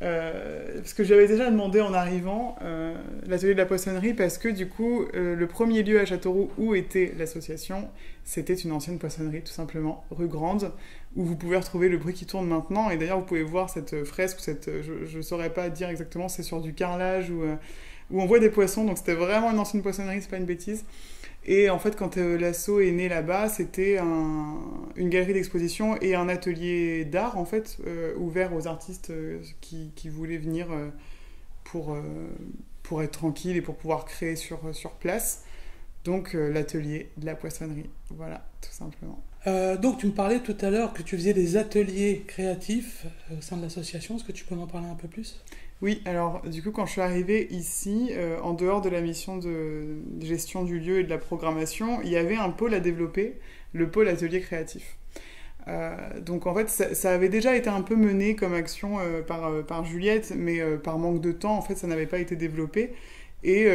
parce que j'avais déjà demandé en arrivant l'atelier de la poissonnerie, parce que du coup, le premier lieu à Châteauroux où était l'association, c'était une ancienne poissonnerie, tout simplement, rue Grande, où vous pouvez retrouver le bruit qui tourne maintenant. Et d'ailleurs, vous pouvez voir cette fresque, je ne saurais pas dire exactement, c'est sur du carrelage où on voit des poissons, donc c'était vraiment une ancienne poissonnerie, c'est pas une bêtise. Et en fait, quand l'asso est né là-bas, c'était une galerie d'exposition et un atelier d'art, en fait, ouvert aux artistes qui voulaient venir pour être tranquilles et pour pouvoir créer sur place. Donc, l'atelier de la poissonnerie, voilà, tout simplement. Donc, tu me parlais tout à l'heure que tu faisais des ateliers créatifs au sein de l'association. Est-ce que tu peux m'en parler un peu plus ? Oui, alors du coup quand je suis arrivée ici, en dehors de la mission de gestion du lieu et de la programmation, il y avait un pôle à développer, le pôle atelier créatif. Donc en fait ça avait déjà été un peu mené comme action par Juliette, mais par manque de temps en fait ça n'avait pas été développé. Et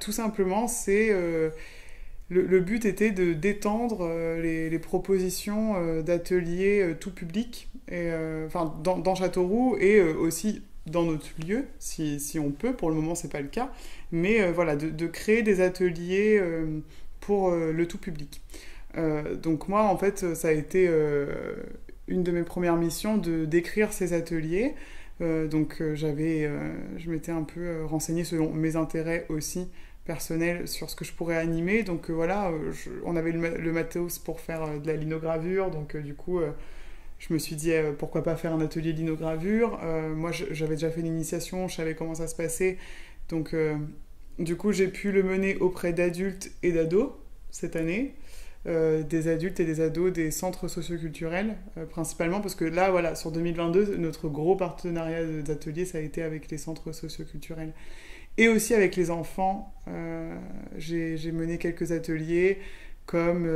tout simplement le but était de d'étendre les propositions d'ateliers tout public, dans Châteauroux et aussi dans notre lieu, si on peut. Pour le moment, c'est pas le cas. Mais voilà, de créer des ateliers pour le tout public. Donc moi, en fait, ça a été une de mes premières missions d'écrire ces ateliers. Je m'étais un peu renseignée selon mes intérêts aussi personnels sur ce que je pourrais animer. Donc on avait le matos pour faire de la linogravure. Donc du coup, je me suis dit pourquoi pas faire un atelier de linogravure. Moi, j'avais déjà fait l'initiation, je savais comment ça se passait. Donc du coup, j'ai pu le mener auprès d'adultes et d'ados cette année. Des adultes et des ados des centres socioculturels principalement parce que là voilà sur 2022 notre gros partenariat d'ateliers ça a été avec les centres socioculturels et aussi avec les enfants. J'ai mené quelques ateliers comme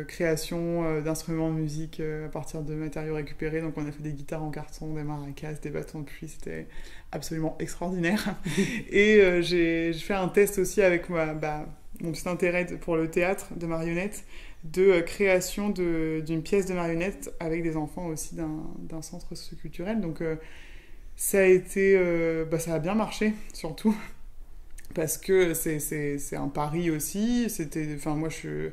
création d'instruments de musique à partir de matériaux récupérés. Donc on a fait des guitares en carton, des maracas, des bâtons de pluie, c'était absolument extraordinaire. Et j'ai fait un test aussi avec mon petit intérêt pour le théâtre de marionnettes, de création d'une pièce de marionnettes avec des enfants aussi d'un centre socioculturel. Donc ça a été, ça a bien marché surtout parce que c'est un pari aussi. Moi je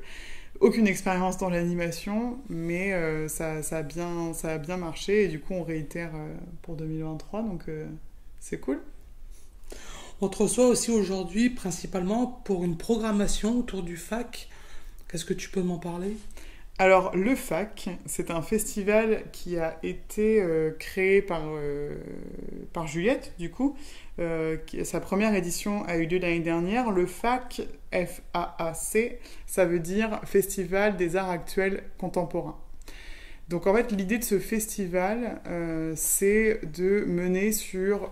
aucune expérience dans l'animation, mais ça a bien marché et du coup on réitère pour 2023, donc c'est cool. On te reçoit aussi aujourd'hui principalement pour une programmation autour du FAC. Qu'est-ce que tu peux m'en parler ? Alors, le FAC, c'est un festival qui a été créé par Juliette, du coup. Sa première édition a eu lieu l'année dernière. Le FAC, F-A-A-C, ça veut dire Festival des Arts Actuels Contemporains. Donc, en fait, l'idée de ce festival, c'est de mener sur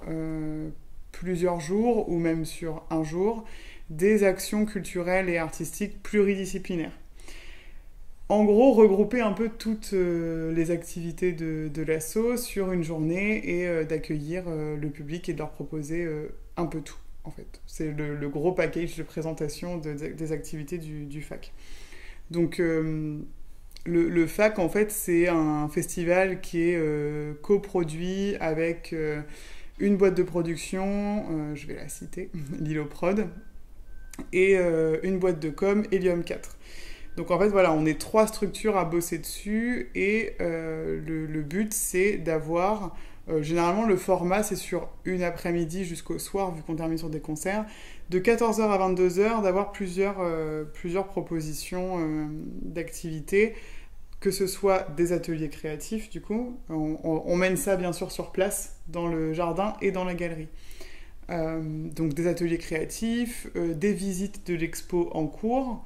plusieurs jours, ou même sur un jour, des actions culturelles et artistiques pluridisciplinaires. En gros, regrouper un peu toutes les activités de l'asso sur une journée et d'accueillir le public et de leur proposer un peu tout, en fait. C'est le gros package de présentation des activités du FAC. Donc, le FAC, en fait, c'est un festival qui est coproduit avec une boîte de production, je vais la citer, Liloprod, et une boîte de com, Helium 4. Donc en fait, voilà, on est 3 structures à bosser dessus et le but, c'est d'avoir... généralement, le format, c'est sur une après-midi jusqu'au soir, vu qu'on termine sur des concerts, de 14h à 22h, d'avoir plusieurs propositions d'activités, que ce soit des ateliers créatifs, du coup. On mène ça, bien sûr, sur place, dans le jardin et dans la galerie. Donc des ateliers créatifs, des visites de l'expo en cours,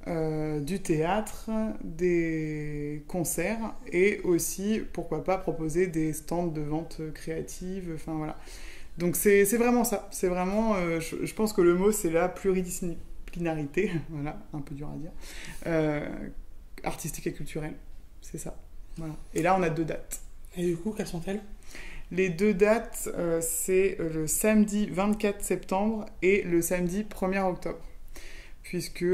du théâtre, des concerts et aussi, pourquoi pas, proposer des stands de vente créative, enfin voilà. Donc c'est vraiment ça, c'est vraiment, je pense que le mot c'est la pluridisciplinarité, voilà, un peu dur à dire, artistique et culturelle, c'est ça, voilà. Et là on a 2 dates. Et du coup, quelles sont-elles ? Les 2 dates, c'est le samedi 24 septembre et le samedi 1er octobre. Puisque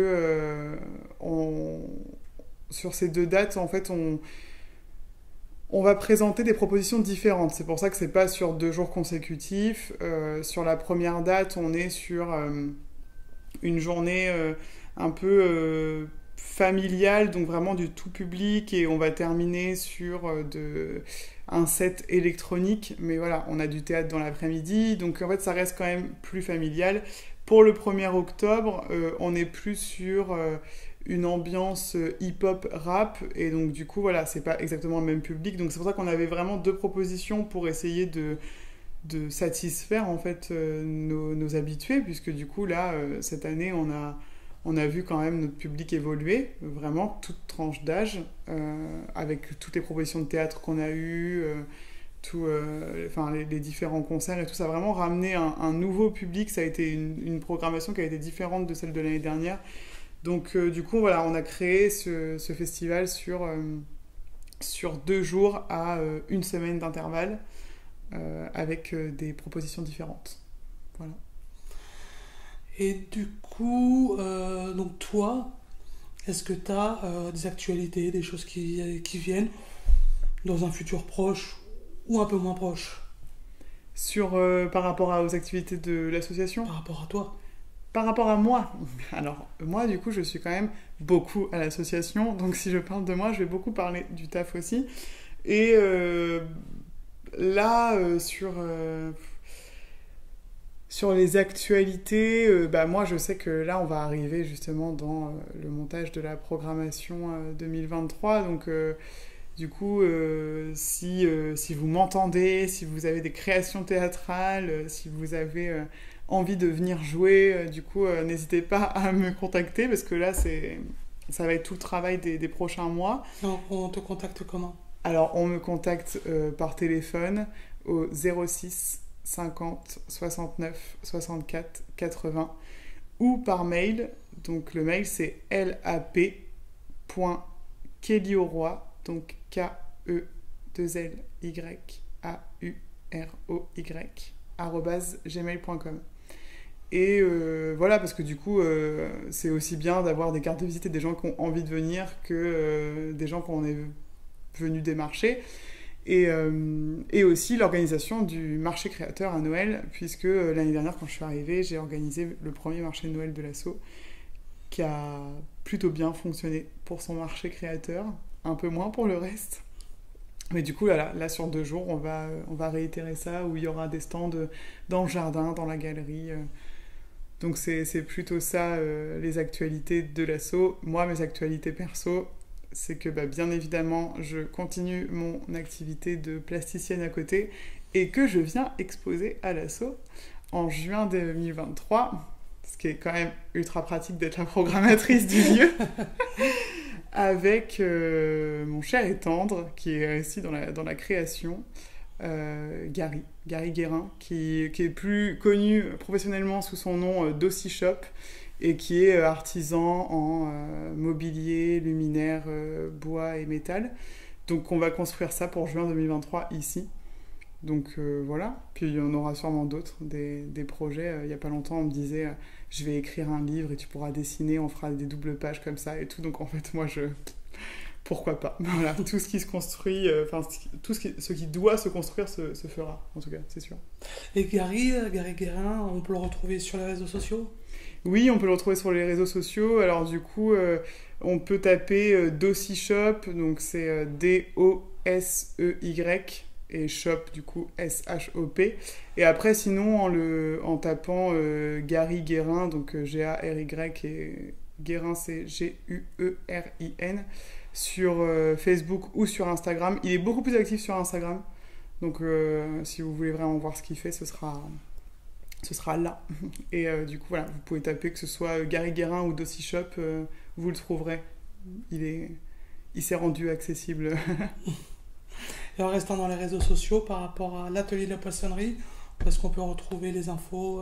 sur ces 2 dates, en fait, on va présenter des propositions différentes. C'est pour ça que c'est pas sur 2 jours consécutifs. Sur la première date, on est sur une journée un peu familiale, donc vraiment du tout public, et on va terminer sur un set électronique. Mais voilà, on a du théâtre dans l'après-midi, donc en fait, ça reste quand même plus familial. Pour le 1er octobre, on est plus sur une ambiance hip-hop rap, et donc du coup, voilà, c'est pas exactement le même public. Donc c'est pour ça qu'on avait vraiment 2 propositions pour essayer de satisfaire en fait nos habitués, puisque du coup, là, cette année, on a vu quand même notre public évoluer, vraiment, toute tranche d'âge, avec toutes les propositions de théâtre qu'on a eues, les différents concerts et tout, ça a vraiment ramené un nouveau public. Ça a été une programmation qui a été différente de celle de l'année dernière. Donc du coup, voilà, on a créé ce festival sur 2 jours à 1 semaine d'intervalle, avec des propositions différentes. Voilà. Et du coup, donc toi, est-ce que tu as des actualités, des choses qui viennent dans un futur proche ou un peu moins proche ? Par rapport aux activités de l'association ? Par rapport à toi ? Par rapport à moi ? Alors, moi, du coup, je suis quand même beaucoup à l'association. Donc, si je parle de moi, je vais beaucoup parler du taf aussi. Et là, sur les actualités, moi je sais que là on va arriver justement dans le montage de la programmation 2023, donc du coup si vous m'entendez, si vous avez des créations théâtrales, si vous avez envie de venir jouer, du coup n'hésitez pas à me contacter parce que là ça va être tout le travail des prochains mois. Non, on te contacte comment ? Alors on me contacte par téléphone au 06 50 69 64 80 ou par mail. Donc le mail c'est lap.kellyauroy, donc KE2LYAUROY @gmail.com. Et voilà, parce que du coup c'est aussi bien d'avoir des cartes de visite et des gens qui ont envie de venir que des gens qu'on est venus démarcher. Et aussi l'organisation du marché créateur à Noël, puisque l'année dernière, quand je suis arrivée, j'ai organisé le premier marché de Noël de l'asso, qui a plutôt bien fonctionné pour son marché créateur, un peu moins pour le reste. Mais du coup, là sur 2 jours, on va réitérer ça, où il y aura des stands dans le jardin, dans la galerie. Donc c'est plutôt ça, les actualités de l'asso. Moi, mes actualités perso, c'est que bien évidemment, je continue mon activité de plasticienne à côté et que je viens exposer à l'asso en juin 2023, ce qui est quand même ultra pratique d'être la programmatrice du lieu, avec mon cher et tendre, qui est aussi dans la création, Gary Guérin, qui est plus connu professionnellement sous son nom Dossi Shop, et qui est artisan en mobilier, luminaire, bois et métal. Donc on va construire ça pour juin 2023 ici. Donc voilà. Puis il y en aura sûrement d'autres, des projets. Il n'y a pas longtemps, on me disait je vais écrire un livre et tu pourras dessiner, on fera des doubles pages comme ça et tout. Donc en fait, moi, pourquoi pas. Voilà, tout ce qui se construit, ce qui doit se construire se fera, en tout cas, c'est sûr. Et Gary Guérin, on peut le retrouver sur les réseaux sociaux ? Oui, on peut le retrouver sur les réseaux sociaux. Alors du coup, on peut taper Dossi Shop, donc c'est D-O-S-E-Y, et Shop, du coup, S-H-O-P. Et après, sinon, en tapant Gary Guérin, donc G-A-R-Y, et Guérin, c'est G-U-E-R-I-N, sur Facebook ou sur Instagram. Il est beaucoup plus actif sur Instagram. Donc, si vous voulez vraiment voir ce qu'il fait, ce sera là. Et du coup, voilà, vous pouvez taper que ce soit Gary Guérin ou Dossi Shop, vous le trouverez. Il s'est rendu accessible. Et en restant dans les réseaux sociaux, par rapport à l'atelier de la poissonnerie, est-ce qu'on peut retrouver les infos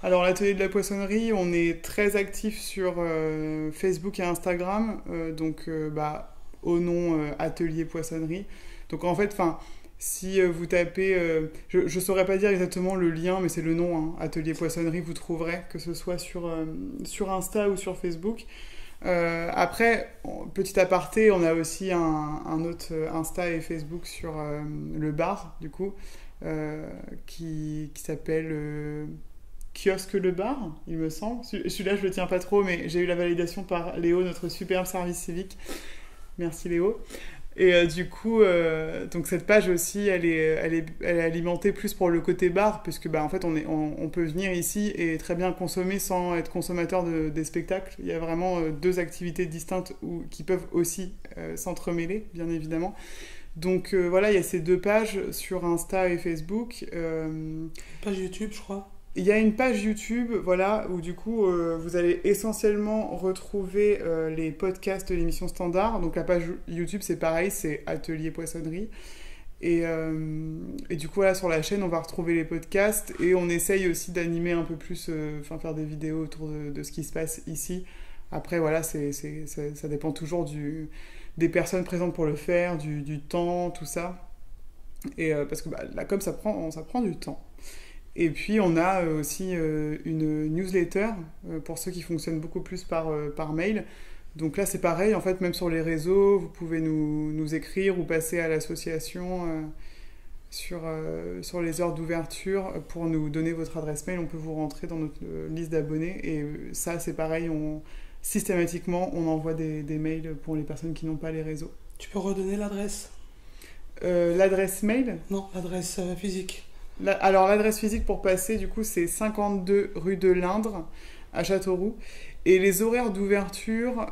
Alors, l'atelier de la poissonnerie, on est très actif sur Facebook et Instagram, donc au nom Atelier Poissonnerie. Donc en fait, si vous tapez, je ne saurais pas dire exactement le lien, mais c'est le nom, hein, Atelier Poissonnerie, vous trouverez, que ce soit sur Insta ou sur Facebook. Après, petit aparté, on a aussi un autre Insta et Facebook sur le bar, du coup, qui s'appelle Kiosque le bar, il me semble. Celui-là, je le tiens pas trop, mais j'ai eu la validation par Léo, notre superbe service civique. Merci Léo. Et du coup, donc cette page aussi, elle est alimentée plus pour le côté bar, puisque en fait, on peut venir ici et très bien consommer sans être consommateur des spectacles. Il y a vraiment 2 activités distinctes qui peuvent aussi s'entremêler, bien évidemment. Donc voilà, il y a ces 2 pages sur Insta et Facebook. Page YouTube, je crois. Il y a une page YouTube, voilà, où du coup, vous allez essentiellement retrouver les podcasts de l'émission Standard. Donc la page YouTube, c'est pareil, c'est Atelier Poissonnerie. Et du coup, voilà, sur la chaîne, on va retrouver les podcasts. Et on essaye aussi d'animer un peu plus, faire des vidéos autour de ce qui se passe ici. Après, voilà, ça dépend toujours des personnes présentes pour le faire, du temps, tout ça. Et parce que la com, ça prend du temps. Et puis, on a aussi une newsletter pour ceux qui fonctionnent beaucoup plus par mail. Donc là, c'est pareil. En fait, même sur les réseaux, vous pouvez nous écrire ou passer à l'association sur les heures d'ouverture pour nous donner votre adresse mail. On peut vous rentrer dans notre liste d'abonnés. Et ça, c'est pareil. Systématiquement, on envoie des mails pour les personnes qui n'ont pas les réseaux. Tu peux redonner l'adresse ? L'adresse mail? Non, l'adresse physique. Alors l'adresse physique pour passer, du coup, c'est 52 rue de l'Indre à Châteauroux. Et les horaires d'ouverture,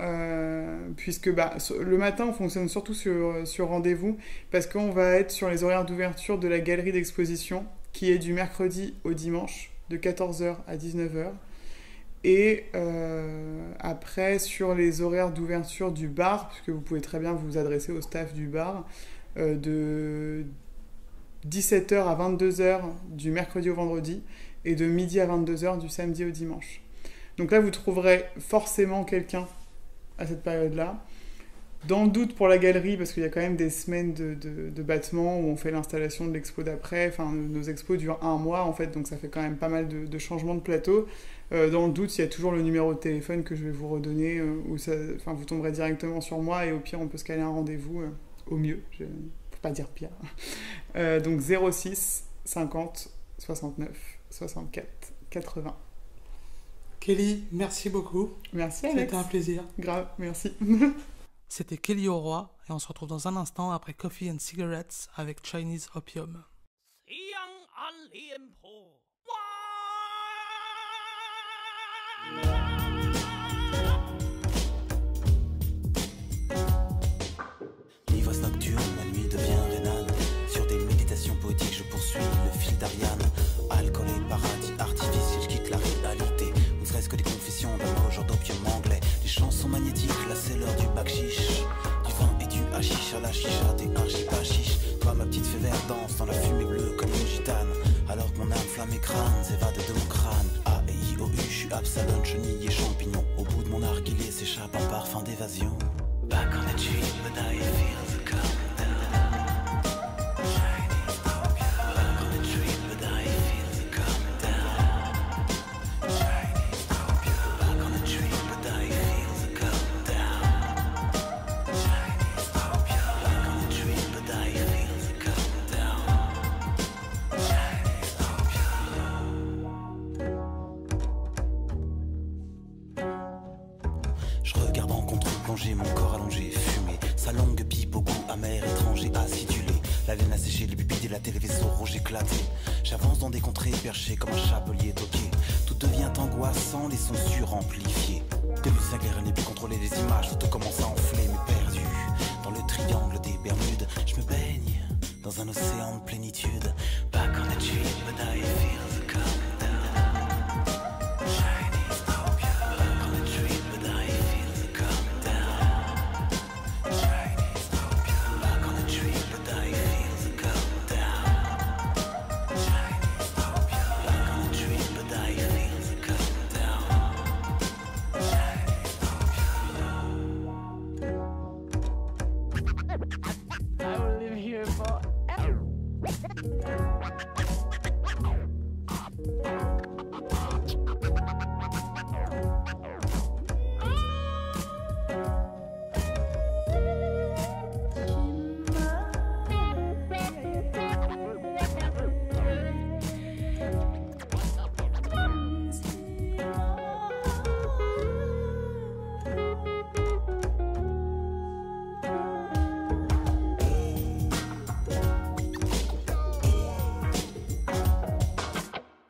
puisque le matin, on fonctionne surtout sur rendez-vous, parce qu'on va être sur les horaires d'ouverture de la galerie d'exposition, qui est du mercredi au dimanche, de 14h à 19h. Et après, sur les horaires d'ouverture du bar, puisque vous pouvez très bien vous adresser au staff du bar, de 17h à 22h du mercredi au vendredi, et de midi à 22h du samedi au dimanche. Donc là, vous trouverez forcément quelqu'un à cette période-là. Dans le doute pour la galerie, parce qu'il y a quand même des semaines de battement où on fait l'installation de l'expo d'après. Enfin, nos expos durent 1 mois, en fait, donc ça fait quand même pas mal de changements de plateau. Dans le doute, il y a toujours le numéro de téléphone que je vais vous redonner, où vous tomberez directement sur moi, et au pire, on peut se caler un rendez-vous, au mieux, pour pas dire pire. Donc 06 50 69 64 80. Kelly, merci beaucoup. Merci Alex. C'était un plaisir. Grave, merci. C'était Kelly Auroy et on se retrouve dans un instant après Coffee and Cigarettes avec Chinese Opium. L'ivresse nocturne, la nuit devient rénale. Sur des méditations poétiques, je poursuis le fil d'Ariane. Alcool et paradis artificiel, je quitte la réalité. Ne serait-ce que des confessions d'un genre d'opium anglais. Les chansons magnétiques, là c'est l'heure du bac chiche. Du vin et du hashish à la chicha, des archipachiches. Toi ma petite fée verte danse dans la fumée bleue comme une gitane. Alors que mon âme flamme et crâne s'évade de mon crâne. A et I O U, je suis Absalon, chenille et champignon. Au bout de mon narguilé s'échappe un parfum d'évasion. Back on the tree, but I feel the calm down. Chinese opium. Back on the tree, but I feel the calm down. Chinese opium. Back on the tree, but I feel the calm down. Chinese opium. Back on the tree, but I feel the calm down. Chinese opium. Je regarde en contre-plongée, mon corps allongé, fumé. Sa longue pipe au goût amer, étranger, acidulé. La laine a séché, le bipide et la télé vaisseau rouge éclaté. J'avance dans des contrées perchées comme un chapelier toqué. Tout devient angoissant, les sons suramplifiés. De plus clair, elle n'est plus contrôler les images, tout commence à enfler, mais perdu. Dans le triangle des Bermudes, je me baigne dans un océan de plénitude. Back on the tree, but I feel the calm down. Chinese opium. Back on the tree, but I feel the calm down. Chinese opium. Back on the tree, but I feel the calm down. Chinese opium. Back on the tree, but I feel the calm down. Chinese opium. I will live here forever.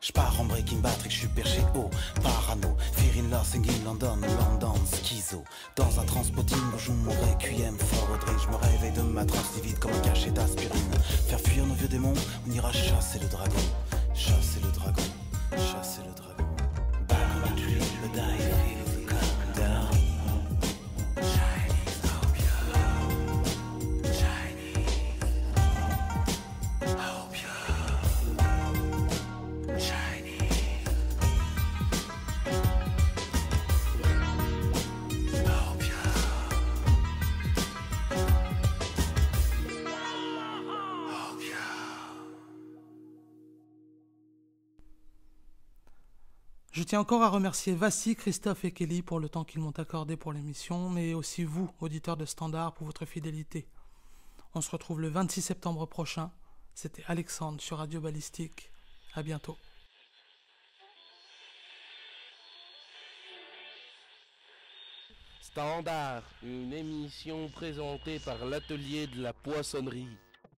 J'pars en breaking battery, je suis perché haut, parano. Fear in Los Angeles, London, London, schizo. Dans un transpotting où joue mon requiem, fort au drink. Je me réveille de ma transe vide comme un cachet d'aspirine. Faire fuir nos vieux démons, on ira chasser le dragon. Chasser le dragon, chasser le dragon. Back on the tree, but I feel the calm down. Chinese opium. Chinese opium. Chinese Je tiens encore à remercier Vassi, Christophe et Kelly pour le temps qu'ils m'ont accordé pour l'émission, mais aussi vous, auditeurs de Standard, pour votre fidélité. On se retrouve le 26 septembre prochain. C'était Alexandre sur Radio Balistique. À bientôt. Standard, une émission présentée par l'Atelier de la Poissonnerie.